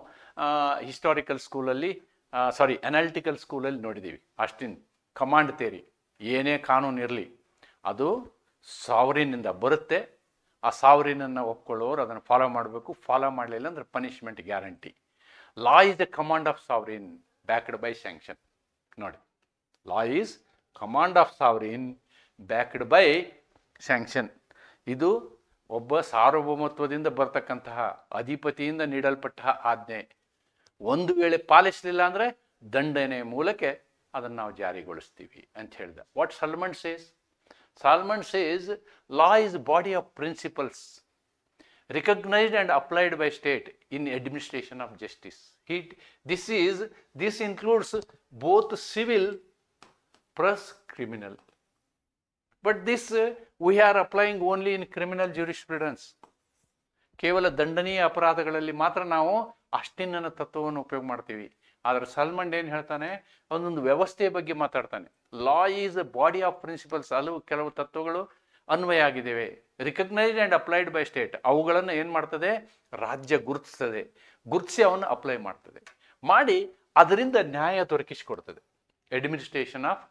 historical ಸ್ಕೂಲಲ್ಲಿ analytical ಸ್ಕೂಲಲ್ಲಿ ನೋಡಿದ್ದೀವಿ. Austin command theory, ಏನೇ ಕಾನೂನು ಇರಲಿ ಅದು ಸಾವರಿನಿಂದ ಬರುತ್ತೆ, ಆ ಸಾವರಿನನ್ನು ಒಪ್ಕೊಳ್ಳೋರು ಅದನ್ನು ಫಾಲೋ ಮಾಡಬೇಕು, ಫಾಲೋ ಮಾಡಲಿಲ್ಲ ಅಂದರೆ punishment guarantee. Law is the command of sovereign backed by sanction. ನೋಡಿ, law is command of sovereign backed by sanction. ಇದು ಒಬ್ಬ ಸಾರ್ವಭೌಮತ್ವದಿಂದ ಬರ್ತಕ್ಕಂತಹ ಅಧಿಪತಿಯಿಂದ ನೀಡಲ್ಪಟ್ಟ ಆಜ್ಞೆ. ಒಂದು ವೇಳೆ ಪಾಲಿಸಲಿಲ್ಲ ಅಂದರೆ ದಂಡನೆ ಮೂಲಕ ಅದನ್ನು ನಾವು ಜಾರಿಗೊಳಿಸ್ತೀವಿ ಅಂತ ಹೇಳಿದ. What Salmond says? Salmond says law is a body of principles recognized and applied by state in administration of justice. This includes both civil plus criminal. But this we are applying only in criminal jurisprudence. ಕೇವಲ ದಂಡನೀಯ ಅಪರಾಧಗಳಲ್ಲಿ ಮಾತ್ರ ನಾವು ಆಸ್ಟಿನ್ನ ತತ್ವವನ್ನು ಉಪಯೋಗ ಮಾಡ್ತೀವಿ. ಆದರೆ ಸಾಲ್ಮಂಡ್ ಏನು ಹೇಳ್ತಾನೆ, ಒಂದೊಂದು ವ್ಯವಸ್ಥೆಯ ಬಗ್ಗೆ ಮಾತಾಡ್ತಾನೆ. Law is a body of principles. ಅಲ್ಲೂ ಕೆಲವು ತತ್ವಗಳು ಅನ್ವಯ ಆಗಿದ್ದೇವೆ, recognised and applied by state. ಅವುಗಳನ್ನು ಏನು ಮಾಡ್ತದೆ, ರಾಜ್ಯ ಗುರುತಿಸ್ತದೆ, ಗುರುತಿಸಿ ಅವನ್ನು ಅಪ್ಲೈ ಮಾಡ್ತದೆ, ಮಾಡಿ ಅದರಿಂದ ನ್ಯಾಯ ದೊರಕಿಸಿಕೊಡ್ತದೆ. Administration of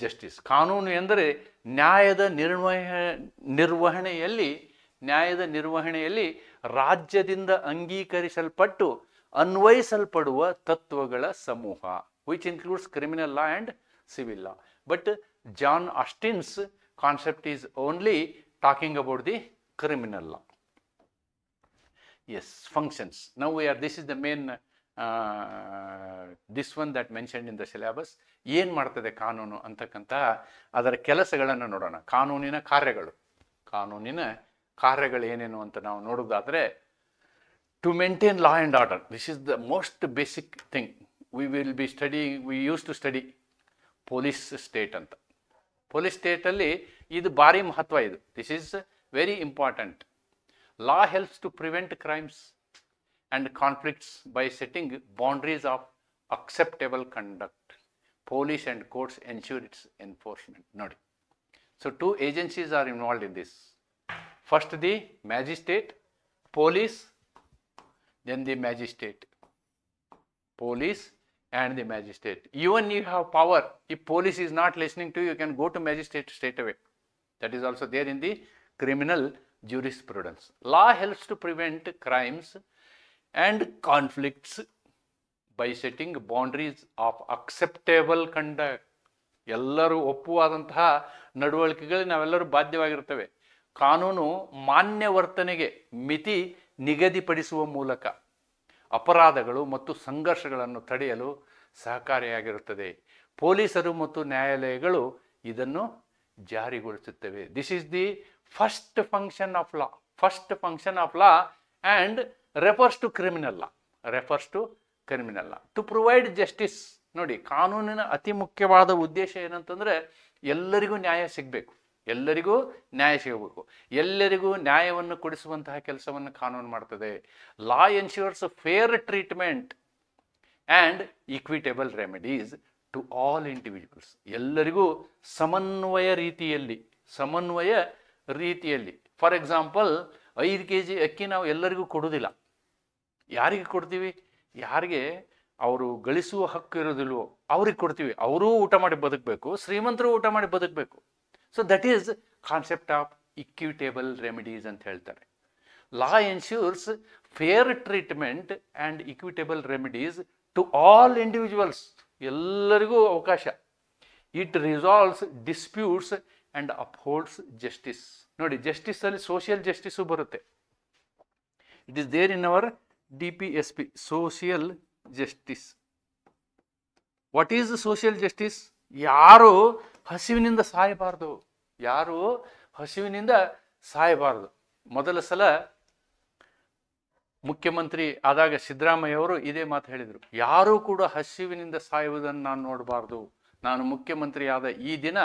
justice. ಕಾನೂನು ಎಂದರೆ ನ್ಯಾಯದ ನಿರ್ವಹಣೆಯಲ್ಲಿ ರಾಜ್ಯದಿಂದ ಅಂಗೀಕರಿಸಲ್ಪಟ್ಟು ಅನ್ವಯಿಸಲ್ಪಡುವ ತತ್ವಗಳ ಸಮೂಹ, which includes criminal law and civil law. But John Austin's concept is only talking about the criminal law. Yes, functions. Now this is the main, this one that mentioned in the syllabus. ಏನು ಮಾಡ್ತದೆ ಕಾನೂನು ಅಂತಕ್ಕಂಥ ಅದರ ಕೆಲಸಗಳನ್ನು ನೋಡೋಣ. ಕಾನೂನಿನ ಕಾರ್ಯಗಳು ಏನೇನು ಅಂತ ನಾವು ನೋಡೋದಾದರೆ, to maintain law and order. This is the most basic thing. We used to study police state ಅಂತ. ಪೊಲೀಸ್ ಸ್ಟೇಟಲ್ಲಿ ಇದು ಭಾರಿ ಮಹತ್ವ ಇದು. This is very important. Law helps to prevent crimes and conflicts by setting boundaries of acceptable conduct. Police and courts ensure its enforcement. Nodi. So 2 agencies are involved in this. First the magistrate, police, then the magistrate. Police and the magistrate. Even you have power. If police is not listening to you, you can go to magistrate straight away. That is also there in the criminal jurisprudence. Law helps to prevent crimes and conflicts by setting boundaries of acceptable conduct. ಎಲ್ಲರೂ ಒಪ್ಪುವಾದಂತಹ ನಡವಳಿಕೆಗಳಿಗೆ ನಾವೆಲ್ಲರೂ ಬಾಧ್ಯವಾಗಿರ್ತೇವೆ. ಕಾನೂನು ಮಾನ್ಯ ವರ್ತನೆಗೆ ಮಿತಿ ನಿಗದಿಪಡಿಸುವ ಮೂಲಕ ಅಪರಾಧಗಳು ಮತ್ತು ಸಂಘರ್ಷಗಳನ್ನು ತಡೆಯಲು ಸಹಕಾರಿಯಾಗಿರುತ್ತದೆ. ಪೊಲೀಸರು ಮತ್ತು ನ್ಯಾಯಾಲಯಗಳು ಇದನ್ನು ಜಾರಿಗೊಳಿಸುತ್ತವೆ. This is the first function of law and refers to criminal law. To provide justice. ನೋಡಿ, ಕಾನೂನಿನ ಅತಿ ಮುಖ್ಯವಾದ ಉದ್ದೇಶ ಏನಂತಂದರೆ ಎಲ್ಲರಿಗೂ ನ್ಯಾಯ ಸಿಗಬೇಕು, ಎಲ್ಲರಿಗೂ ನ್ಯಾಯವನ್ನು ಕೊಡಿಸುವಂತಹ ಕೆಲಸವನ್ನು ಕಾನೂನು ಮಾಡ್ತದೆ. Law ensures fair treatment and equitable remedies to all individuals. ಎಲ್ಲರಿಗೂ ಸಮನ್ವಯ ರೀತಿಯಲ್ಲಿ. ಫಾರ್ ಎಕ್ಸಾಂಪಲ್, 5 kg ಅಕ್ಕಿ ನಾವು ಎಲ್ಲರಿಗೂ ಕೊಡೋದಿಲ್ಲ. ಯಾರಿಗೆ ಕೊಡ್ತೀವಿ? ಯಾರಿಗೆ ಅವರು ಗಳಿಸುವ ಹಕ್ಕು ಇರೋದಿಲ್ವೋ ಅವ್ರಿಗೆ ಕೊಡ್ತೀವಿ. ಅವರೂ ಊಟ ಮಾಡಿ ಬದುಕಬೇಕು, ಶ್ರೀಮಂತರು ಊಟ ಮಾಡಿ ಬದುಕಬೇಕು. So that is concept of equitable remedies ಅಂತ ಹೇಳ್ತಾರೆ. Law ensures fair treatment and equitable remedies to all individuals, ಎಲ್ಲರಿಗೂ ಅವಕಾಶ. It resolves disputes and upholds justice. ನೋಡಿ, ಜಸ್ಟಿಸಲ್ಲಿ ಸೋಷಿಯಲ್ ಜಸ್ಟಿಸು ಬರುತ್ತೆ. It is there in our DPSP, social justice. What is social justice? ಯಾರು ಹಸಿವಿನಿಂದ ಸಾಯಬಾರ್ದು, ಯಾರು ಹಸಿವಿನಿಂದ ಸಾಯಬಾರ್ದು. ಮೊದಲ ಸಲ ಮುಖ್ಯಮಂತ್ರಿ ಆದಾಗ ಸಿದ್ದರಾಮಯ್ಯ ಅವರು ಇದೇ ಮಾತು ಹೇಳಿದರು, ಯಾರೂ ಕೂಡ ಹಸಿವಿನಿಂದ ಸಾಯುವುದನ್ನು ನಾನು ನೋಡಬಾರ್ದು. ನಾನು ಮುಖ್ಯಮಂತ್ರಿ ಆದ ಈ ದಿನ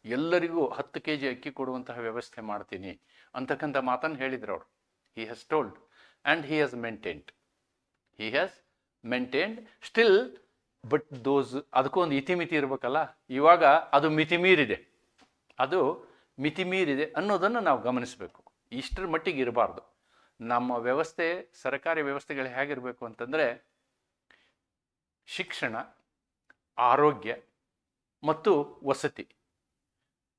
ಎಲ್ಲರಿಗೂ 10 kg ಅಕ್ಕಿ ಕೊಡುವಂತಹ ವ್ಯವಸ್ಥೆ ಮಾಡ್ತೀನಿ ಅಂತಕ್ಕಂಥ ಮಾತನ್ನು ಹೇಳಿದ್ರು ಅವರು. He has told and he has maintained still. But ಅದಕ್ಕೂ ಒಂದು ಇತಿಮಿತಿ ಇರಬೇಕಲ್ಲ. ಇವಾಗ ಅದು ಮಿತಿಮೀರಿದೆ ಅನ್ನೋದನ್ನು ನಾವು ಗಮನಿಸಬೇಕು. ಇಷ್ಟರ ಮಟ್ಟಿಗೆ ಇರಬಾರ್ದು. ನಮ್ಮ ವ್ಯವಸ್ಥೆ, ಸರ್ಕಾರಿ ವ್ಯವಸ್ಥೆಗಳು ಹೇಗಿರಬೇಕು ಅಂತಂದರೆ, ಶಿಕ್ಷಣ, ಆರೋಗ್ಯ ಮತ್ತು ವಸತಿ,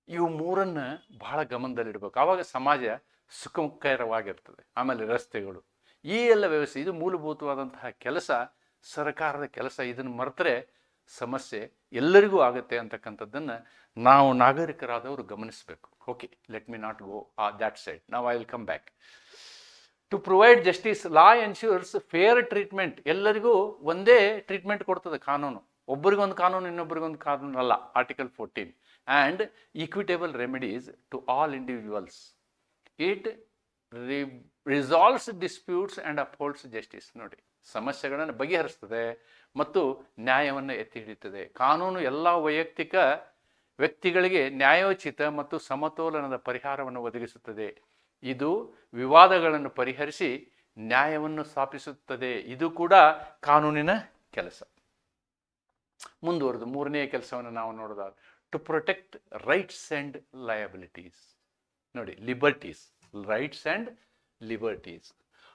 ಇವು ಮೂರನ್ನು ಬಹಳ ಗಮನದಲ್ಲಿಡಬೇಕು. ಆವಾಗ ಸಮಾಜ ಸುಖಕರವಾಗಿರ್ತದೆ. ಆಮೇಲೆ ರಸ್ತೆಗಳು, ಈ ಎಲ್ಲ ವ್ಯವಸ್ಥೆ, ಇದು ಮೂಲಭೂತವಾದಂತಹ ಕೆಲಸ, ಸರ್ಕಾರದ ಕೆಲಸ. ಇದನ್ನು ಮರೆತರೆ ಸಮಸ್ಯೆ ಎಲ್ಲರಿಗೂ ಆಗುತ್ತೆ ಅಂತಕ್ಕಂಥದ್ದನ್ನು ನಾವು ನಾಗರಿಕರಾದವರು ಗಮನಿಸಬೇಕು. Okay, let me not go that side. Now I will come back. To provide justice, law ensures fair treatment. ಎಲ್ಲರಿಗೂ ಒಂದೇ ಟ್ರೀಟ್ಮೆಂಟ್ ಕೊಡ್ತದೆ ಕಾನೂನು. ಒಬ್ಬರಿಗೊಂದು ಕಾನೂನು, ಇನ್ನೊಬ್ಬರಿಗೊಂದು ಕಾನೂನು ಅಲ್ಲ. Article 14. And equitable remedies to all individuals. It resolves disputes and upholds justice. ನೋಡಿ, ಸಮಸ್ಯೆಗಳನ್ನು ಬಗೆಹರಿಸ್ತದೆ ಮತ್ತು ನ್ಯಾಯವನ್ನು ಎತ್ತಿ ಹಿಡಿಯುತ್ತದೆ. ಕಾನೂನು ಎಲ್ಲ ವೈಯಕ್ತಿಕ ವ್ಯಕ್ತಿಗಳಿಗೆ ನ್ಯಾಯೋಚಿತ ಮತ್ತು ಸಮತೋಲನದ ಪರಿಹಾರವನ್ನು ಒದಗಿಸುತ್ತದೆ. ಇದು ವಿವಾದಗಳನ್ನು ಪರಿಹರಿಸಿ ನ್ಯಾಯವನ್ನು ಸ್ಥಾಪಿಸುತ್ತದೆ. ಇದು ಕೂಡ ಕಾನೂನಿನ ಕೆಲಸ. ಮುಂದುವರೆದು ಮೂರನೆಯ ಕೆಲಸವನ್ನು ನಾವು ನೋಡೋದಾದ್ರೆ, to protect rights and liabilities. ನೋಡಿ, ಲಿಬರ್ಟೀಸ್, ರೈಟ್ಸ್ ಆ್ಯಂಡ್ ಲಿಬರ್ಟೀಸ್,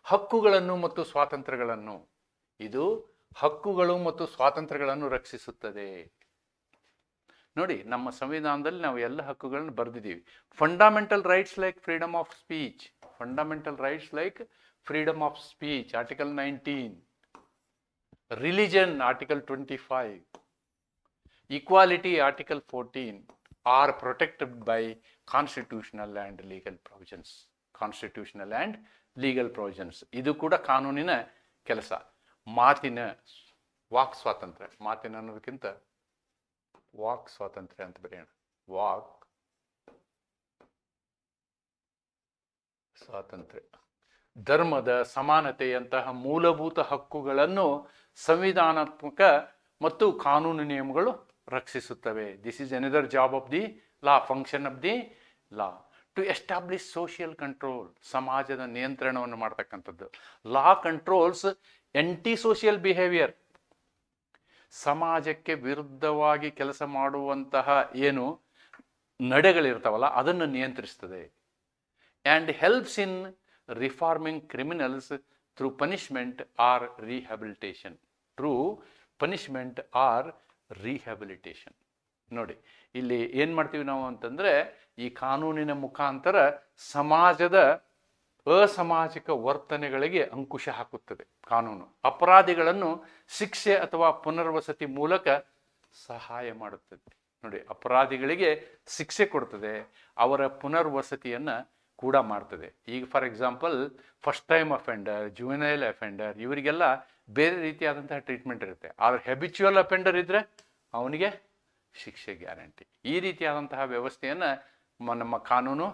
ಹಕ್ಕುಗಳನ್ನು ಮತ್ತು ಸ್ವಾತಂತ್ರ್ಯಗಳನ್ನು. ಇದು ಹಕ್ಕುಗಳು ಮತ್ತು ಸ್ವಾತಂತ್ರ್ಯಗಳನ್ನು ರಕ್ಷಿಸುತ್ತದೆ. ನೋಡಿ, ನಮ್ಮ ಸಂವಿಧಾನದಲ್ಲಿ ನಾವು ಎಲ್ಲ ಹಕ್ಕುಗಳನ್ನು ಬರೆದಿದ್ದೀವಿ. Fundamental rights like freedom of speech, article 19. Religion, article 25. Equality, article 14 are protected by constitutional and legal provisions. ಇದು ಕೂಡ ಕಾನೂನಿನ ಕೆಲಸ. ವಾಕ್ ಸ್ವಾತಂತ್ರ್ಯ, ಮಾತಿನ ಅನ್ನೋದಕ್ಕಿಂತ ವಾಕ್ ಸ್ವಾತಂತ್ರ್ಯ ಅಂತ ಬರೆಯೋಣ. ವಾಕ್ ಸ್ವಾತಂತ್ರ್ಯ, ಧರ್ಮದ ಸಮಾನತೆಯಂತಹ ಮೂಲಭೂತ ಹಕ್ಕುಗಳನ್ನು ಸಂವಿಧಾನಾತ್ಮಕ ಮತ್ತು ಕಾನೂನು ನಿಯಮಗಳು ರಕ್ಷಿಸುತ್ತವೆ. This is another job of the law, function of the law. To establish social control, ಸಮಾಜದ ನಿಯಂತ್ರಣವನ್ನು ಮಾಡ್ತಕ್ಕಂಥದ್ದು. Law controls anti social behaviour, ಸಮಾಜಕ್ಕೆ ವಿರುದ್ಧವಾಗಿ ಕೆಲಸ ಮಾಡುವಂತಹ ಏನು ನಡೆಗಳಿರ್ತಾವಲ್ಲ ಅದನ್ನು ನಿಯಂತ್ರಿಸ್ತದೆ. And helps in reforming criminals through punishment or rehabilitation. ನೋಡಿ, ಇಲ್ಲಿ ಏನು ಮಾಡ್ತೀವಿ ನಾವು ಅಂತಂದರೆ, ಈ ಕಾನೂನಿನ ಮುಖಾಂತರ ಸಮಾಜದ ಅಸಾಮಾಜಿಕ ವರ್ತನೆಗಳಿಗೆ ಅಂಕುಶ ಹಾಕುತ್ತದೆ ಕಾನೂನು. ಅಪರಾಧಿಗಳನ್ನು ಶಿಕ್ಷೆ ಅಥವಾ ಪುನರ್ವಸತಿ ಮೂಲಕ ಸಹಾಯ ಮಾಡುತ್ತದೆ. ನೋಡಿ, ಅಪರಾಧಿಗಳಿಗೆ ಶಿಕ್ಷೆ ಕೊಡ್ತದೆ, ಅವರ ಪುನರ್ವಸತಿಯನ್ನು ಕೂಡ ಮಾಡ್ತದೆ. ಈಗ for example first time offender, juvenile offender, ಇವರಿಗೆಲ್ಲ ಬೇರೆ ರೀತಿಯಾದಂತಹ ಟ್ರೀಟ್ಮೆಂಟ್ ಇರುತ್ತೆ. ಆದರೆ ಹ್ಯಾಬಿಚುವಲ್ ಅಫೆಂಡರ್ ಇದ್ದರೆ ಅವನಿಗೆ ಶಿಕ್ಷೆ ಗ್ಯಾರಂಟಿ. ಈ ರೀತಿಯಾದಂತಹ ವ್ಯವಸ್ಥೆಯನ್ನು ನಮ್ಮ ಕಾನೂನು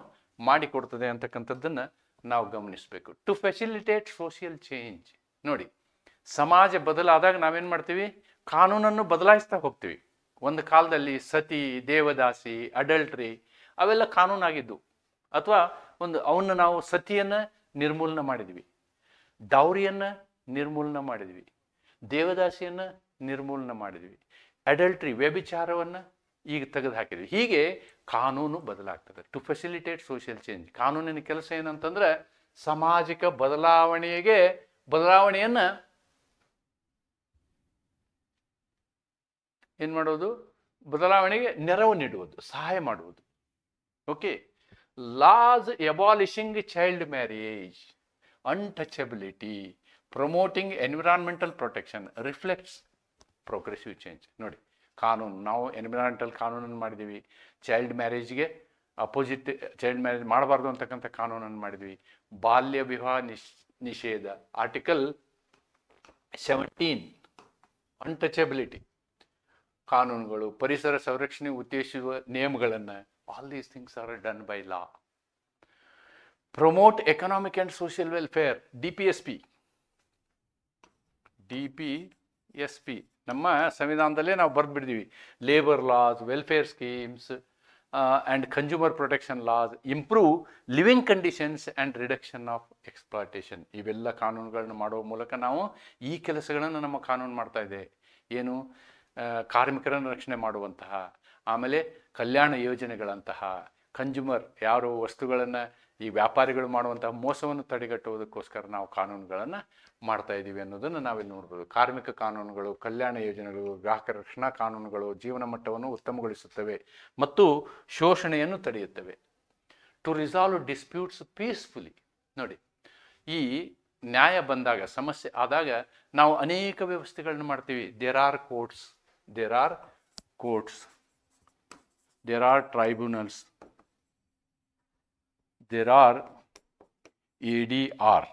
ಮಾಡಿಕೊಡ್ತದೆ ಅಂತಕ್ಕಂಥದ್ದನ್ನು ನಾವು ಗಮನಿಸಬೇಕು. To facilitate social change. ನೋಡಿ, ಸಮಾಜ ಬದಲಾದಾಗ ನಾವೇನು ಮಾಡ್ತೀವಿ, ಕಾನೂನನ್ನು ಬದಲಾಯಿಸ್ತಾ ಹೋಗ್ತೀವಿ. ಒಂದು ಕಾಲದಲ್ಲಿ ಸತಿ, ದೇವದಾಸಿ, ಅಡಲ್ಟ್ರಿ ಅವೆಲ್ಲ ಕಾನೂನಾಗಿದ್ದು. ಅಥವಾ ಅವನ್ನ ನಾವು ಸತಿಯನ್ನು ನಿರ್ಮೂಲನ ಮಾಡಿದ್ವಿ, ಡೌರಿಯನ್ನು ನಿರ್ಮೂಲನ ಮಾಡಿದ್ವಿ, ದೇವದಾಸಿಯನ್ನು ನಿರ್ಮೂಲನ ಮಾಡಿದ್ವಿ, ಅಡಲ್ಟ್ರಿ ವ್ಯಭಿಚಾರವನ್ನು ಈಗ ತೆಗೆದು ಹಾಕಿದ್ವಿ. ಹೀಗೆ ಕಾನೂನು ಬದಲಾಗ್ತದೆ. ಟು ಫೆಸಿಲಿಟೇಟ್ ಸೋಷಿಯಲ್ ಚೇಂಜ್, ಕಾನೂನಿನ ಕೆಲಸ ಏನಂತಂದ್ರೆ ಸಾಮಾಜಿಕ ಬದಲಾವಣೆಯನ್ನು ಏನು ಮಾಡೋದು, ಬದಲಾವಣೆಗೆ ನೆರವು ನೀಡುವುದು, ಸಹಾಯ ಮಾಡುವುದು. Okay, laws abolishing child marriage, untouchability, promoting environmental protection reflects progressive change. ನೋಡಿ, ಕಾನೂನು ನಾವು ಎನ್ವಿರಾನ್ಮೆಂಟಲ್ ಕಾನೂನನ್ನು ಮಾಡಿದ್ದೀವಿ, ಚೈಲ್ಡ್ ಮ್ಯಾರೇಜ್ಗೆ ಅಪೋಸಿಟ್, ಚೈಲ್ಡ್ ಮ್ಯಾರೇಜ್ ಮಾಡಬಾರ್ದು ಅಂತಕ್ಕಂಥ ಕಾನೂನನ್ನು ಮಾಡಿದ್ವಿ, ಬಾಲ್ಯ ವಿವಾಹ ನಿಷೇಧ ಆರ್ಟಿಕಲ್ 17 ಅನ್ಟಚಬಿಲಿಟಿ ಕಾನೂನುಗಳು, ಪರಿಸರ ಸಂರಕ್ಷಣೆ ಉದ್ದೇಶಿಸುವ ನಿಯಮಗಳನ್ನು, all these things are done by law. Promote economic and social welfare, DPSP ನಮ್ಮ ಸಂವಿಧಾನದಲ್ಲೇ ನಾವು ಬರೆದು ಬಿಡ್ತೀವಿ. Labour loss, welfare schemes and consumer protection loss, improve living conditions and reduction of exploitation. ಇವೆಲ್ಲ ಕಾನೂನುಗಳನ್ನು ಮಾಡುವ ಮೂಲಕ ನಾವು ಈ ಕೆಲಸಗಳನ್ನು ನಮ್ಮ ಕಾನೂನು ಮಾಡ್ತಾ ಇದೆ. ಏನು, ಕಾರ್ಮಿಕರನ್ನು ರಕ್ಷಣೆ ಮಾಡುವಂತಹ, ಆಮೇಲೆ ಕಲ್ಯಾಣ ಯೋಜನೆಗಳಂತಹ, ಕನ್ಸ್ಯೂಮರ್ ಯಾರು ವಸ್ತುಗಳನ್ನು ಈ ವ್ಯಾಪಾರಿಗಳು ಮಾಡುವಂತಹ ಮೋಸವನ್ನು ತಡೆಗಟ್ಟುವುದಕ್ಕೋಸ್ಕರ ನಾವು ಕಾನೂನುಗಳನ್ನು ಮಾಡ್ತಾ ಇದ್ದೀವಿ ಅನ್ನೋದನ್ನು ನಾವಿಲ್ಲಿ ನೋಡ್ಬೋದು. ಕಾರ್ಮಿಕ ಕಾನೂನುಗಳು, ಕಲ್ಯಾಣ ಯೋಜನೆಗಳು, ಗ್ರಾಹಕರ ರಕ್ಷಣಾ ಕಾನೂನುಗಳು ಜೀವನ ಮಟ್ಟವನ್ನು ಉತ್ತಮಗೊಳಿಸುತ್ತವೆ ಮತ್ತು ಶೋಷಣೆಯನ್ನು ತಡೆಯುತ್ತವೆ. To resolve disputes peacefully. ನೋಡಿ, ಈ ನ್ಯಾಯ ಬಂದಾಗ, ಸಮಸ್ಯೆ ಆದಾಗ ನಾವು ಅನೇಕ ವ್ಯವಸ್ಥೆಗಳನ್ನು ಮಾಡ್ತೀವಿ. There are courts, there are tribunals, there are ADR,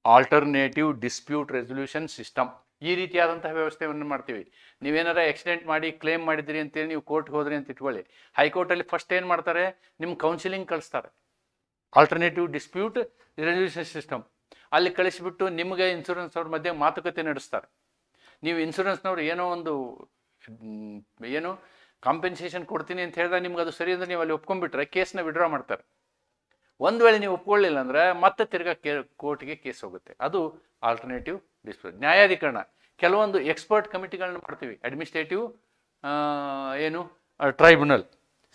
alternative dispute resolution system. ಈ ರೀತಿಯಾದಂತಹ ವ್ಯವಸ್ಥೆಯನ್ನು ಮಾಡ್ತೀವಿ. ನೀವೇನಾರ ಆಕ್ಸಿಡೆಂಟ್ ಮಾಡಿ ಕ್ಲೇಮ್ ಮಾಡಿದಿರಿ ಅಂತೇಳಿ ನೀವು ಕೋರ್ಟ್ಗೆ ಹೋದ್ರಿ ಅಂತ ಇಟ್ಕೊಳ್ಳಿ, ಹೈಕೋರ್ಟಲ್ಲಿ ಫಸ್ಟ್ ಏನು ಮಾಡ್ತಾರೆ, ನಿಮ್ಮ ಕೌನ್ಸಿಲಿಂಗ್ ಕಳಿಸ್ತಾರೆ, ಆಲ್ಟರ್ನೇಟಿವ್ ಡಿಸ್ಪ್ಯೂಟ್ ರೆಸೊಲ್ಯೂಷನ್ ಸಿಸ್ಟಮ್. ಅಲ್ಲಿ ಕಳಿಸಿಬಿಟ್ಟು ನಿಮಗೆ ಇನ್ಶೂರೆನ್ಸ್ ಅವ್ರ ಮಧ್ಯೆ ಮಾತುಕತೆ ನಡೆಸ್ತಾರೆ. ನೀವು ಇನ್ಶೂರೆನ್ಸ್ನವ್ರು ಏನೋ ಕಾಂಪೆನ್ಸೇಷನ್ ಕೊಡ್ತೀನಿ ಅಂತ ಹೇಳಿದಾಗ ನಿಮ್ಗೆ ಅದು ಸರಿ ಅಂದರೆ ನೀವು ಅಲ್ಲಿ ಒಪ್ಕೊಂಡ್ಬಿಟ್ರೆ ಕೇಸ್ನ ವಿಡ್ರಾ ಮಾಡ್ತಾರೆ. ಒಂದು ವೇಳೆ ನೀವು ಒಪ್ಕೊಳ್ಳಿಲ್ಲ ಅಂದರೆ ಮತ್ತೆ ತಿರ್ಗಾ ಕೋರ್ಟ್ಗೆ ಕೇಸ್ ಹೋಗುತ್ತೆ. ಅದು ಆಲ್ಟರ್ನೇಟಿವ್ ಡಿಸ್ಪ್ಯೂಟ್. ನ್ಯಾಯಾಧೀಕರಣ, ಕೆಲವೊಂದು ಎಕ್ಸ್ಪರ್ಟ್ ಕಮಿಟಿಗಳನ್ನ ಮಾಡ್ತೀವಿ. Administrative tribunal,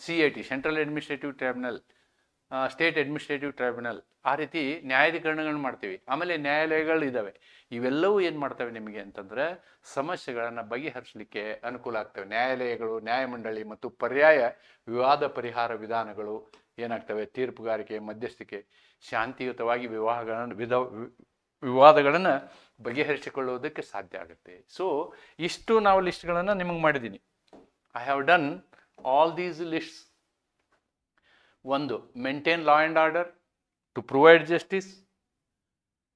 CAT, central administrative tribunal, state administrative tribunal, ಆ ರೀತಿ ನ್ಯಾಯಾಧೀಕರಣಗಳನ್ನ ಮಾಡ್ತೀವಿ. ಆಮೇಲೆ ನ್ಯಾಯಾಲಯಗಳು ಇದ್ದಾವೆ. ಇವೆಲ್ಲವೂ ಏನು ಮಾಡ್ತವೆ ನಿಮಗೆ ಅಂತಂದರೆ ಸಮಸ್ಯೆಗಳನ್ನು ಬಗೆಹರಿಸಲಿಕ್ಕೆ ಅನುಕೂಲ ಆಗ್ತವೆ. ನ್ಯಾಯಾಲಯಗಳು, ನ್ಯಾಯಮಂಡಳಿ ಮತ್ತು ಪರ್ಯಾಯ ವಿವಾದ ಪರಿಹಾರ ವಿಧಾನಗಳು ಏನಾಗ್ತವೆ, ತೀರ್ಪುಗಾರಿಕೆ, ಮಧ್ಯಸ್ಥಿಕೆ, ಶಾಂತಿಯುತವಾಗಿ ವಿವಾದಗಳನ್ನು ಬಗೆಹರಿಸಿಕೊಳ್ಳುವುದಕ್ಕೆ ಸಾಧ್ಯ ಆಗುತ್ತೆ. ಸೊ ಇಷ್ಟು ನಾವು ಲಿಸ್ಟ್ಗಳನ್ನು ನಿಮಗೆ ಮಾಡಿದ್ದೀನಿ. I have done all these lists. ಒಂದು, maintain law and order, to provide justice,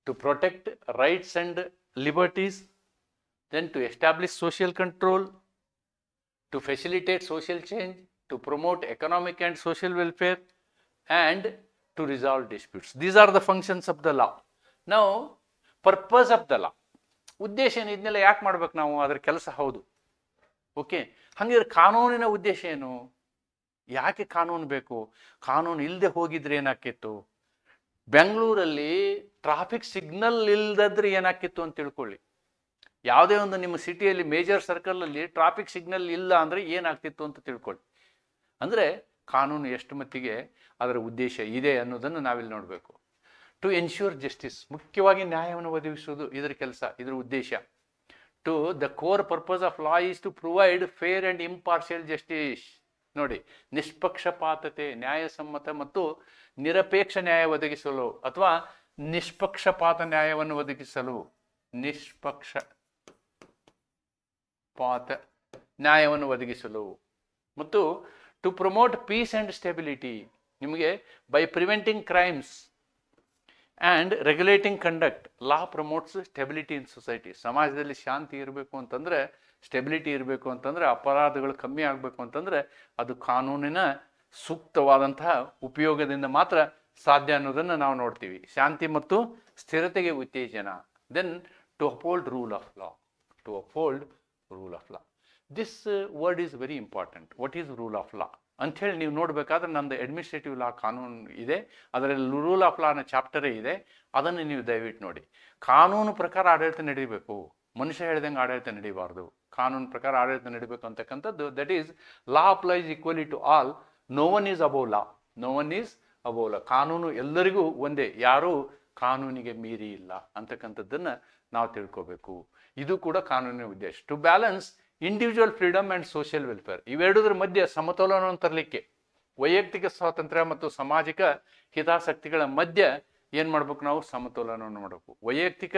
to protect rights and liberties, then to establish social control, to facilitate social change, to promote economic and social welfare, and to resolve disputes. These are the functions of the law. Now, purpose of the law. ಉದ್ದೇಶ ಏನು, ಇದನ್ನೆಲ್ಲ ಯಾಕೆ ಮಾಡ್ಬೇಕು ನಾವು, ಅದರ ಕೆಲಸ ಹೌದು. Okay, ಹಾಗಿದ್ರೆ ಕಾನೂನಿನ ಉದ್ದೇಶ ಏನು, ಯಾಕೆ ಕಾನೂನು ಬೇಕು? ಕಾನೂನು ಇಲ್ಲದೆ ಹೋಗಿದ್ರೆ ಏನಾಕಿತ್ತು? ಬೆಂಗಳೂರಲ್ಲಿ ಟ್ರಾಫಿಕ್ ಸಿಗ್ನಲ್ ಇಲ್ಲದಿದ್ರೆ ಏನಾಕಿತ್ತು ಅಂತ ತಿಳ್ಕೊಳ್ಳಿ. ಯಾವುದೇ ಒಂದು ನಿಮ್ಮ ಸಿಟಿಯಲ್ಲಿ ಮೇಜರ್ ಸರ್ಕಲಲ್ಲಿ ಟ್ರಾಫಿಕ್ ಸಿಗ್ನಲ್ ಇಲ್ಲ ಅಂದರೆ ಏನಾಗ್ತಿತ್ತು ಅಂತ ತಿಳ್ಕೊಳ್ಳಿ. ಅಂದರೆ ಕಾನೂನು ಎಷ್ಟು ಮಟ್ಟಿಗೆ ಅದರ ಉದ್ದೇಶ ಇದೆ ಅನ್ನೋದನ್ನು ನಾವಿಲ್ಲಿ ನೋಡಬೇಕು. ಟು ಎನ್ಶ್ಯೂರ್ ಜಸ್ಟಿಸ್, ಮುಖ್ಯವಾಗಿ ನ್ಯಾಯವನ್ನು ಒದಗಿಸುವುದು ಇದರ ಕೆಲಸ, ಇದರ ಉದ್ದೇಶ. To the core purpose of law is to provide fair and impartial justice. ನೋಡಿ, ನಿಷ್ಪಕ್ಷಪಾತತೆ, ನ್ಯಾಯಸಮ್ಮತ ಮತ್ತು ನಿರಪೇಕ್ಷ ನ್ಯಾಯ ಒದಗಿಸಲು ಅಥವಾ ನಿಷ್ಪಕ್ಷಪಾತ ನ್ಯಾಯವನ್ನು ಒದಗಿಸಲು, ನಿಷ್ಪಕ್ಷಪಾತ ನ್ಯಾಯವನ್ನು ಒದಗಿಸಲು ಮತ್ತು to promote peace and stability. ನಿಮಗೆ by preventing crimes and regulating conduct, law promotes stability in society. ಸಮಾಜದಲ್ಲಿ ಶಾಂತಿ ಇರಬೇಕು ಅಂತಂದರೆ, ಸ್ಟೆಬಿಲಿಟಿ ಇರಬೇಕು ಅಂತಂದರೆ, ಅಪರಾಧಗಳು ಕಮ್ಮಿ ಆಗಬೇಕು ಅಂತಂದರೆ ಅದು ಕಾನೂನಿನ ಸೂಕ್ತವಾದಂತಹ ಉಪಯೋಗದಿಂದ ಮಾತ್ರ ಸಾಧ್ಯ ಅನ್ನೋದನ್ನು ನಾವು ನೋಡ್ತೀವಿ. ಶಾಂತಿ ಮತ್ತು ಸ್ಥಿರತೆಗೆ ಉತ್ತೇಜನ. Then to uphold rule of law, to uphold rule of law. This word is very important. What is rule of law ಅಂಥೇಳಿ ನೀವು ನೋಡಬೇಕಾದ್ರೆ ನಂದು ಅಡ್ಮಿನಿಸ್ಟ್ರೇಟಿವ್ ಲಾ ಕಾನೂನು ಇದೆ, ಅದರಲ್ಲಿ ರೂಲ್ ಆಫ್ ಲಾನ ಚಾಪ್ಟರೇ ಇದೆ. ಅದನ್ನು ನೀವು ದಯವಿಟ್ಟು ನೋಡಿ. ಕಾನೂನು ಪ್ರಕಾರ ಆಡಳಿತ ನಡೀಬೇಕು, ಮನುಷ್ಯ ಹೇಳ್ದಂಗೆ ಆಡಳಿತ ನಡೀಬಾರ್ದು. ಕಾನೂನು ಪ್ರಕಾರ ಆಡಳಿತ ನಡೀಬೇಕು ಅಂತಕ್ಕಂಥದ್ದು, that is law applies equally to all, no one is above law, no one is above law. ಕಾನೂನು ಎಲ್ಲರಿಗೂ ಒಂದೇ, ಯಾರೂ ಕಾನೂನಿಗೆ ಮೀರಿ ಇಲ್ಲ ಅಂತಕ್ಕಂಥದ್ದನ್ನು ನಾವು ತಿಳ್ಕೋಬೇಕು. ಇದು ಕೂಡ ಕಾನೂನಿನ ಉದ್ದೇಶ. To balance individual freedom and social welfare, ಇವೆರಡರ ಮಧ್ಯೆ ಸಮತೋಲನವನ್ನು ತರಲಿಕ್ಕೆ ವೈಯಕ್ತಿಕ ಸ್ವಾತಂತ್ರ್ಯ ಮತ್ತು ಸಾಮಾಜಿಕ ಹಿತಾಸಕ್ತಿಗಳ ಮಧ್ಯೆ ಏನು ಮಾಡ್ಬೇಕು, ನಾವು ಸಮತೋಲನವನ್ನು ಮಾಡಬೇಕು. ವೈಯಕ್ತಿಕ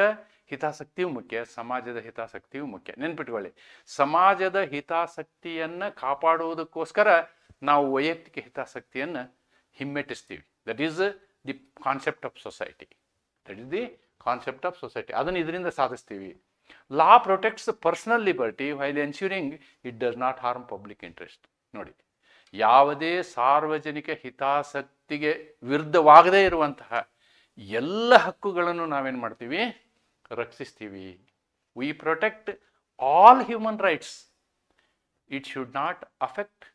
ಹಿತಾಸಕ್ತಿಯೂ ಮುಖ್ಯ, ಸಮಾಜದ ಹಿತಾಸಕ್ತಿಯೂ ಮುಖ್ಯ. ನೆನ್ಪಿಟ್ಕೊಳ್ಳಿ, ಸಮಾಜದ ಹಿತಾಸಕ್ತಿಯನ್ನು ಕಾಪಾಡುವುದಕ್ಕೋಸ್ಕರ ನಾವು ವೈಯಕ್ತಿಕ ಹಿತಾಸಕ್ತಿಯನ್ನು ಹಿಮ್ಮೆಟ್ಟಿಸ್ತೀವಿ. That is the concept of society. That is the concept of society. ಅದನ್ನು ಇದರಿಂದ ಸಾಧಿಸ್ತೀವಿ. Law protects personal liberty while ensuring it does not harm public interest. ನೋಡಿ, ಯಾವುದೇ ಸಾರ್ವಜನಿಕ ಹಿತಾಸಕ್ತಿಗೆ ವಿರುದ್ಧವಾಗದೇ ಇರುವಂತಹ ಎಲ್ಲ ಹಕ್ಕುಗಳನ್ನು ನಾವೇನು ಮಾಡ್ತೀವಿ, ರಕ್ಷಿಸ್ತೀವಿ. We protect all human rights. It should not affect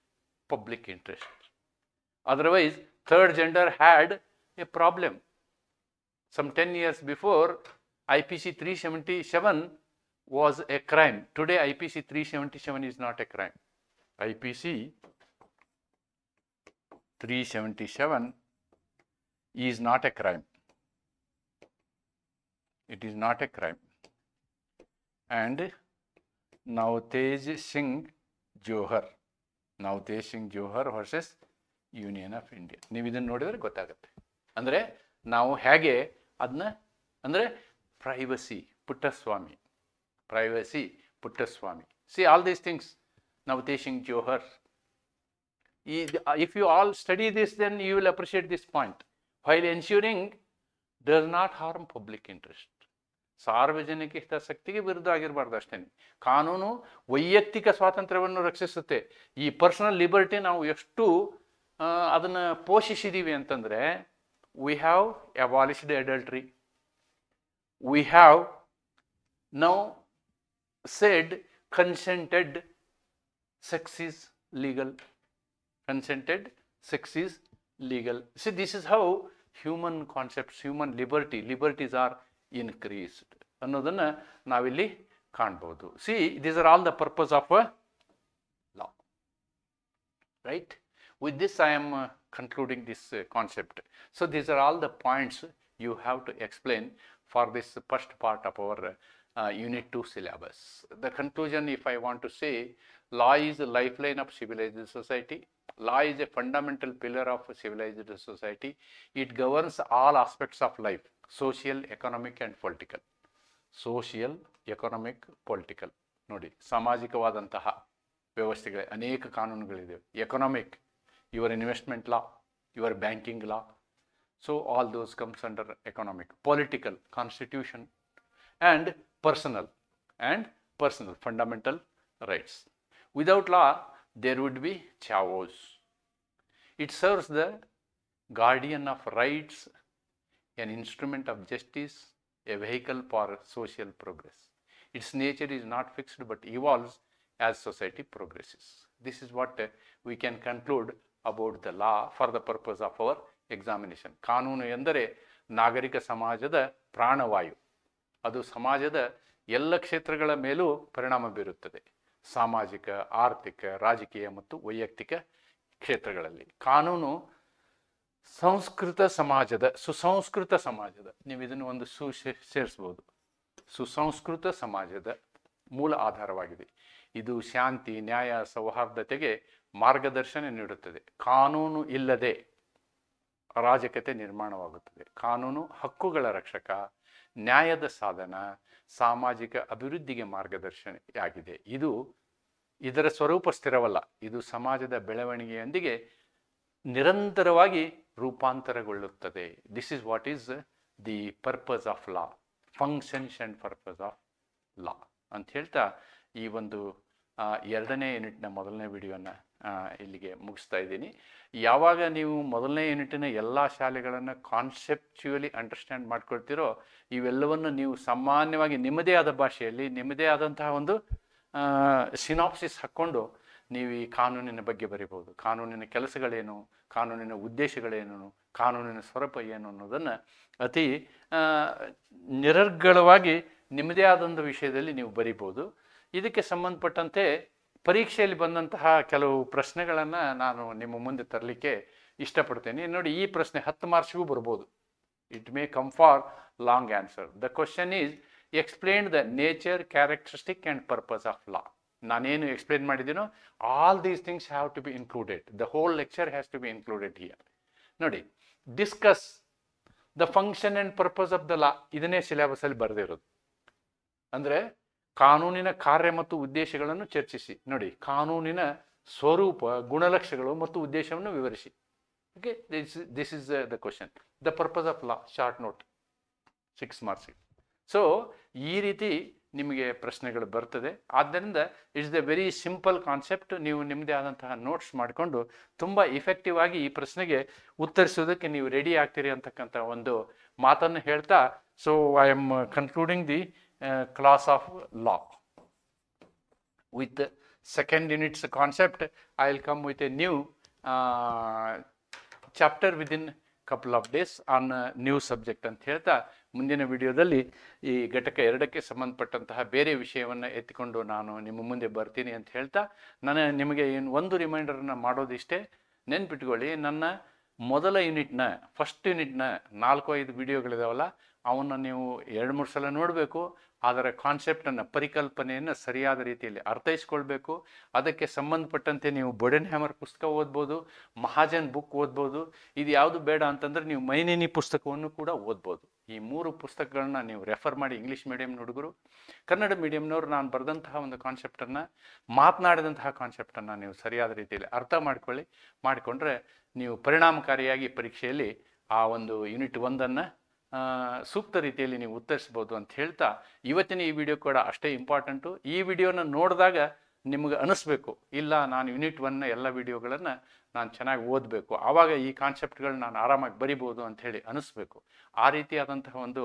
public interest. Otherwise, third gender had a problem. Some 10 years before, IPC 377 was a crime. Today, IPC 377 is not a crime. IPC 377 is not a crime. It is not a crime. And Navtej Singh Johar versus Union of India. ನೀವು ಇದನ್ನು ನೋಡಿದರೆ ಗೊತ್ತಾಗುತ್ತೆ. ಅಂದರೆ ನಾವು ಹೇಗೆ ಅದನ್ನ, ಅಂದರೆ privacy Puttaswamy, see all these things. Navtej Singh Johar. If you all study this, then you will appreciate this point. While ensuring does not harm public interest. ಸಾರ್ವಜನಿಕ ಹಿತಾಸಕ್ತಿಗೆ ವಿರುದ್ಧ ಆಗಿರಬಾರ್ದು ಅಷ್ಟೇ. ಕಾನೂನು ವೈಯಕ್ತಿಕ ಸ್ವಾತಂತ್ರ್ಯವನ್ನು ರಕ್ಷಿಸುತ್ತೆ. ಈ ಪರ್ಸನಲ್ ಲಿಬರ್ಟಿ ನಾವು ಎಷ್ಟು ಅದನ್ನು ಪೋಷಿಸಿದ್ದೀವಿ ಅಂತಂದರೆ, we have abolished adultery, we have now said consented sex is legal. Consented sex is legal. See, this is how human concepts, human liberties are increased ಅನ್ನೋದನ್ನು ನಾವಿಲ್ಲಿ ಕಾಣ್ಬೋದು. See, these are all the purpose of a law. Right? With this, I am concluding this concept. So, these are all the points you have to explain for this first part of our Unit 2 syllabus. The conclusion, if I want to say, law is the lifeline of civilized society. Law is a fundamental pillar of civilized society. It governs all aspects of life, social, economic and political. Social, economic, political. ನೋಡಿ, ಸಾಮಾಜಿಕವಾದಂತಹ ವ್ಯವಸ್ಥೆಗಳೇ ಅನೇಕ ಕಾನೂನುಗಳಿವೆ. Economic, your investment law, your banking law. So all those comes under economic. Political, constitution, and personal fundamental rights. Without law, there would be chaos. It serves the guardian of rights, an instrument of justice, a vehicle for social progress. Its nature is not fixed but evolves as society progresses. This is what we can conclude about the law for the purpose of our examination. ಕಾನೂನು ಎಂದರೆ ನಾಗರಿಕ ಸಮಾಜದ ಪ್ರಾಣವಾಯು. ಅದು ಸಮಾಜದ ಎಲ್ಲ ಕ್ಷೇತ್ರಗಳ ಮೇಲೂ ಪರಿಣಾಮ ಬೀರುತ್ತದೆ. ಸಾಮಾಜಿಕ, ಆರ್ಥಿಕ, ರಾಜಕೀಯ ಮತ್ತು ವೈಯಕ್ತಿಕ ಕ್ಷೇತ್ರಗಳಲ್ಲಿ. ಕಾನೂನು ಸುಸಂಸ್ಕೃತ ಸಮಾಜದ, ನೀವು ಇದನ್ನು ಒಂದು ಸೇರಿಸ್ಬೋದು, ಸುಸಂಸ್ಕೃತ ಸಮಾಜದ ಮೂಲ ಆಧಾರವಾಗಿದೆ. ಇದು ಶಾಂತಿ, ನ್ಯಾಯ, ಸೌಹಾರ್ದತೆಗೆ ಮಾರ್ಗದರ್ಶನ ನೀಡುತ್ತದೆ. ಕಾನೂನು ಇಲ್ಲದೆ ಅರಾಜಕತೆ ನಿರ್ಮಾಣವಾಗುತ್ತದೆ. ಕಾನೂನು ಹಕ್ಕುಗಳ ರಕ್ಷಕ, ನ್ಯಾಯದ ಸಾಧನ, ಸಾಮಾಜಿಕ ಅಭಿವೃದ್ಧಿಗೆ ಮಾರ್ಗದರ್ಶನವಾಗಿದೆ. ಇದರ ಸ್ವರೂಪ ಸ್ಥಿರವಲ್ಲ. ಇದು ಸಮಾಜದ ಬೆಳವಣಿಗೆಯೊಂದಿಗೆ ನಿರಂತರವಾಗಿ ರೂಪಾಂತರಗೊಳ್ಳುತ್ತದೆ. This is what is the purpose of law, functions and purpose of law ಅಂತ ಹೇಳ್ತಾ ಈ ಒಂದು 2ನೇ ಯೂನಿಟ್ನ ಮೊದಲನೇ ವಿಡಿಯೋನ ಇಲ್ಲಿಗೆ ಮುಗಿಸ್ತಾ ಇದ್ದೀನಿ. ಯಾವಾಗ ನೀವು ಮೊದಲನೇ ಯೂನಿಟಿನ ಎಲ್ಲ ಶಾಲೆಗಳನ್ನು ಕಾನ್ಸೆಪ್ಚುಯಲಿ ಅಂಡರ್ಸ್ಟ್ಯಾಂಡ್ ಮಾಡ್ಕೊಳ್ತೀರೋ, ಇವೆಲ್ಲವನ್ನು ನೀವು ಸಾಮಾನ್ಯವಾಗಿ ನಿಮ್ಮದೇ ಆದ ಭಾಷೆಯಲ್ಲಿ ನಿಮ್ಮದೇ ಆದಂತಹ ಒಂದು ಸಿನಾಪ್ಸಿಸ್ ಹಾಕ್ಕೊಂಡು ನೀವು ಈ ಕಾನೂನಿನ ಬಗ್ಗೆ ಬರಿಬೋದು. ಕಾನೂನಿನ ಕೆಲಸಗಳೇನು, ಕಾನೂನಿನ ಉದ್ದೇಶಗಳೇನು, ಕಾನೂನಿನ ಸ್ವರೂಪ ಏನು ಅನ್ನೋದನ್ನು ಅತಿ ನಿರರ್ಗಳವಾಗಿ ನಿಮ್ಮದೇ ಆದಂಥ ವಿಷಯದಲ್ಲಿ ನೀವು ಬರಿಬೋದು. ಇದಕ್ಕೆ ಸಂಬಂಧಪಟ್ಟಂತೆ ಪರೀಕ್ಷೆಯಲ್ಲಿ ಬಂದಂತಹ ಕೆಲವು ಪ್ರಶ್ನೆಗಳನ್ನು ನಾನು ನಿಮ್ಮ ಮುಂದೆ ತರಲಿಕ್ಕೆ ಇಷ್ಟಪಡ್ತೇನೆ. ನೋಡಿ, ಈ ಪ್ರಶ್ನೆ 10 ಮಾರ್ಕ್ಸ್ಗೂ ಬರ್ಬೋದು. It may come for long answer. The question is, explain the nature, characteristic and purpose of law. ನಾನೇನು ಎಕ್ಸ್ಪ್ಲೇನ್ ಮಾಡಿದ್ದೀನೋ all these things have to be included. The whole lecture has to be included here. ನೋಡಿ, discuss the function and purpose of the law, ಇದನ್ನೇ ಸಿಲೆಬಸಲ್ಲಿ ಬರೆದಿರೋದು. ಅಂದರೆ ಕಾನೂನಿನ ಕಾರ್ಯ ಮತ್ತು ಉದ್ದೇಶಗಳನ್ನು ಚರ್ಚಿಸಿ. ನೋಡಿ, ಕಾನೂನಿನ ಸ್ವರೂಪ, ಗುಣಲಕ್ಷಣಗಳು ಮತ್ತು ಉದ್ದೇಶವನ್ನು ವಿವರಿಸಿ. Okay, this is the question. The purpose of law, short note, 6 marks. So ಈ ರೀತಿ ನಿಮಗೆ ಪ್ರಶ್ನೆಗಳು ಬರ್ತದೆ. ಆದ್ದರಿಂದ it's the very simple concept. ನೀವು ನಿಮ್ಮದೇ ಆದಂತಹ ನೋಟ್ಸ್ ಮಾಡಿಕೊಂಡು ತುಂಬ ಇಫೆಕ್ಟಿವ್ ಆಗಿ ಈ ಪ್ರಶ್ನೆಗೆ ಉತ್ತರಿಸೋದಕ್ಕೆ ನೀವು ರೆಡಿ ಆಗ್ತೀರಿ ಅಂತಕ್ಕಂಥ ಒಂದು ಮಾತನ್ನು ಹೇಳ್ತಾ, so I am concluding the class of law with second unit's concept. I will come with a new chapter within couple of days on new subject ಅಂತ ಹೇಳ್ತಾ, ಮುಂದಿನ ವಿಡಿಯೋದಲ್ಲಿ ಈ ಘಟಕ 2ಕ್ಕೆ ಸಂಬಂಧಪಟ್ಟಂತಹ ಬೇರೆ ವಿಷಯವನ್ನು ಎತ್ತಿಕೊಂಡು ನಾನು ನಿಮ್ಮ ಮುಂದೆ ಬರ್ತೀನಿ ಅಂತ ಹೇಳ್ತಾ, ನಾನು ನಿಮಗೆ ಒಂದು ರಿಮೈಂಡರನ್ನು ಮಾಡೋದಿಷ್ಟೇ. ನೆನ್ಪಿಟ್ಕೊಳ್ಳಿ, ನನ್ನ ಮೊದಲ ಯೂನಿಟ್ನ, ಫಸ್ಟ್ ಯೂನಿಟ್ನ 4-5 ವಿಡಿಯೋಗಳಿದಾವಲ್ಲ, ಅವನ್ನ ನೀವು 2-3 ಸಲ ನೋಡಬೇಕು. ಅದರ ಕಾನ್ಸೆಪ್ಟನ್ನು, ಪರಿಕಲ್ಪನೆಯನ್ನು ಸರಿಯಾದ ರೀತಿಯಲ್ಲಿ ಅರ್ಥೈಸ್ಕೊಳ್ಬೇಕು. ಅದಕ್ಕೆ ಸಂಬಂಧಪಟ್ಟಂತೆ ನೀವು ಬೋಡೆನ್ ಹ್ಯಾಮರ್ ಪುಸ್ತಕ ಓದ್ಬೋದು, ಮಹಾಜನ್ ಬುಕ್ ಓದ್ಬೋದು. ಇದು ಯಾವುದು ಬೇಡ ಅಂತಂದರೆ ನೀವು ಮೈನೇನಿ ಪುಸ್ತಕವನ್ನು ಕೂಡ ಓದ್ಬೋದು. ಈ 3 ಪುಸ್ತಕಗಳನ್ನ ನೀವು ರೆಫರ್ ಮಾಡಿ. ಇಂಗ್ಲೀಷ್ ಮೀಡಿಯಂ ಹುಡುಗರು, ಕನ್ನಡ ಮೀಡಿಯಂನವರು ನಾನು ಬರೆದಂತಹ ಒಂದು ಕಾನ್ಸೆಪ್ಟನ್ನು, ಮಾತನಾಡಿದಂತಹ ಕಾನ್ಸೆಪ್ಟನ್ನು ನೀವು ಸರಿಯಾದ ರೀತಿಯಲ್ಲಿ ಅರ್ಥ ಮಾಡಿಕೊಂಡ್ರೆ ನೀವು ಪರಿಣಾಮಕಾರಿಯಾಗಿ ಪರೀಕ್ಷೆಯಲ್ಲಿ ಆ ಒಂದು ಯೂನಿಟ್ 1ಅನ್ನು ಸೂಕ್ತ ರೀತಿಯಲ್ಲಿ ನೀವು ಉತ್ತರಿಸ್ಬೋದು ಅಂತ ಹೇಳ್ತಾ, ಇವತ್ತಿನ ಈ ವಿಡಿಯೋ ಕೂಡ ಅಷ್ಟೇ ಇಂಪಾರ್ಟೆಂಟು. ಈ ವಿಡಿಯೋನ ನೋಡಿದಾಗ ನಿಮಗೆ ಅನಿಸ್ಬೇಕು, ಇಲ್ಲ ನಾನು ಯೂನಿಟ್ 1ನ ಎಲ್ಲ ವಿಡಿಯೋಗಳನ್ನು ನಾನು ಚೆನ್ನಾಗಿ ಓದಬೇಕು, ಆವಾಗ ಈ ಕಾನ್ಸೆಪ್ಟ್ಗಳನ್ನ ನಾನು ಆರಾಮಾಗಿ ಬರಿಬೋದು ಅಂಥೇಳಿ ಅನಿಸ್ಬೇಕು. ಆ ರೀತಿಯಾದಂತಹ ಒಂದು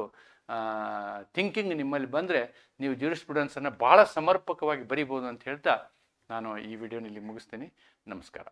ಥಿಂಕಿಂಗ್ ನಿಮ್ಮಲ್ಲಿ ಬಂದರೆ ನೀವು ಜ್ಯೂರಿಸ್ಪ್ರುಡೆನ್ಸನ್ನು ಭಾಳ ಸಮರ್ಪಕವಾಗಿ ಬರಿಬೋದು ಅಂತ ಹೇಳ್ತಾ ನಾನು ಈ ವಿಡಿಯೋನಲ್ಲಿ ಮುಗಿಸ್ತೀನಿ. ನಮಸ್ಕಾರ.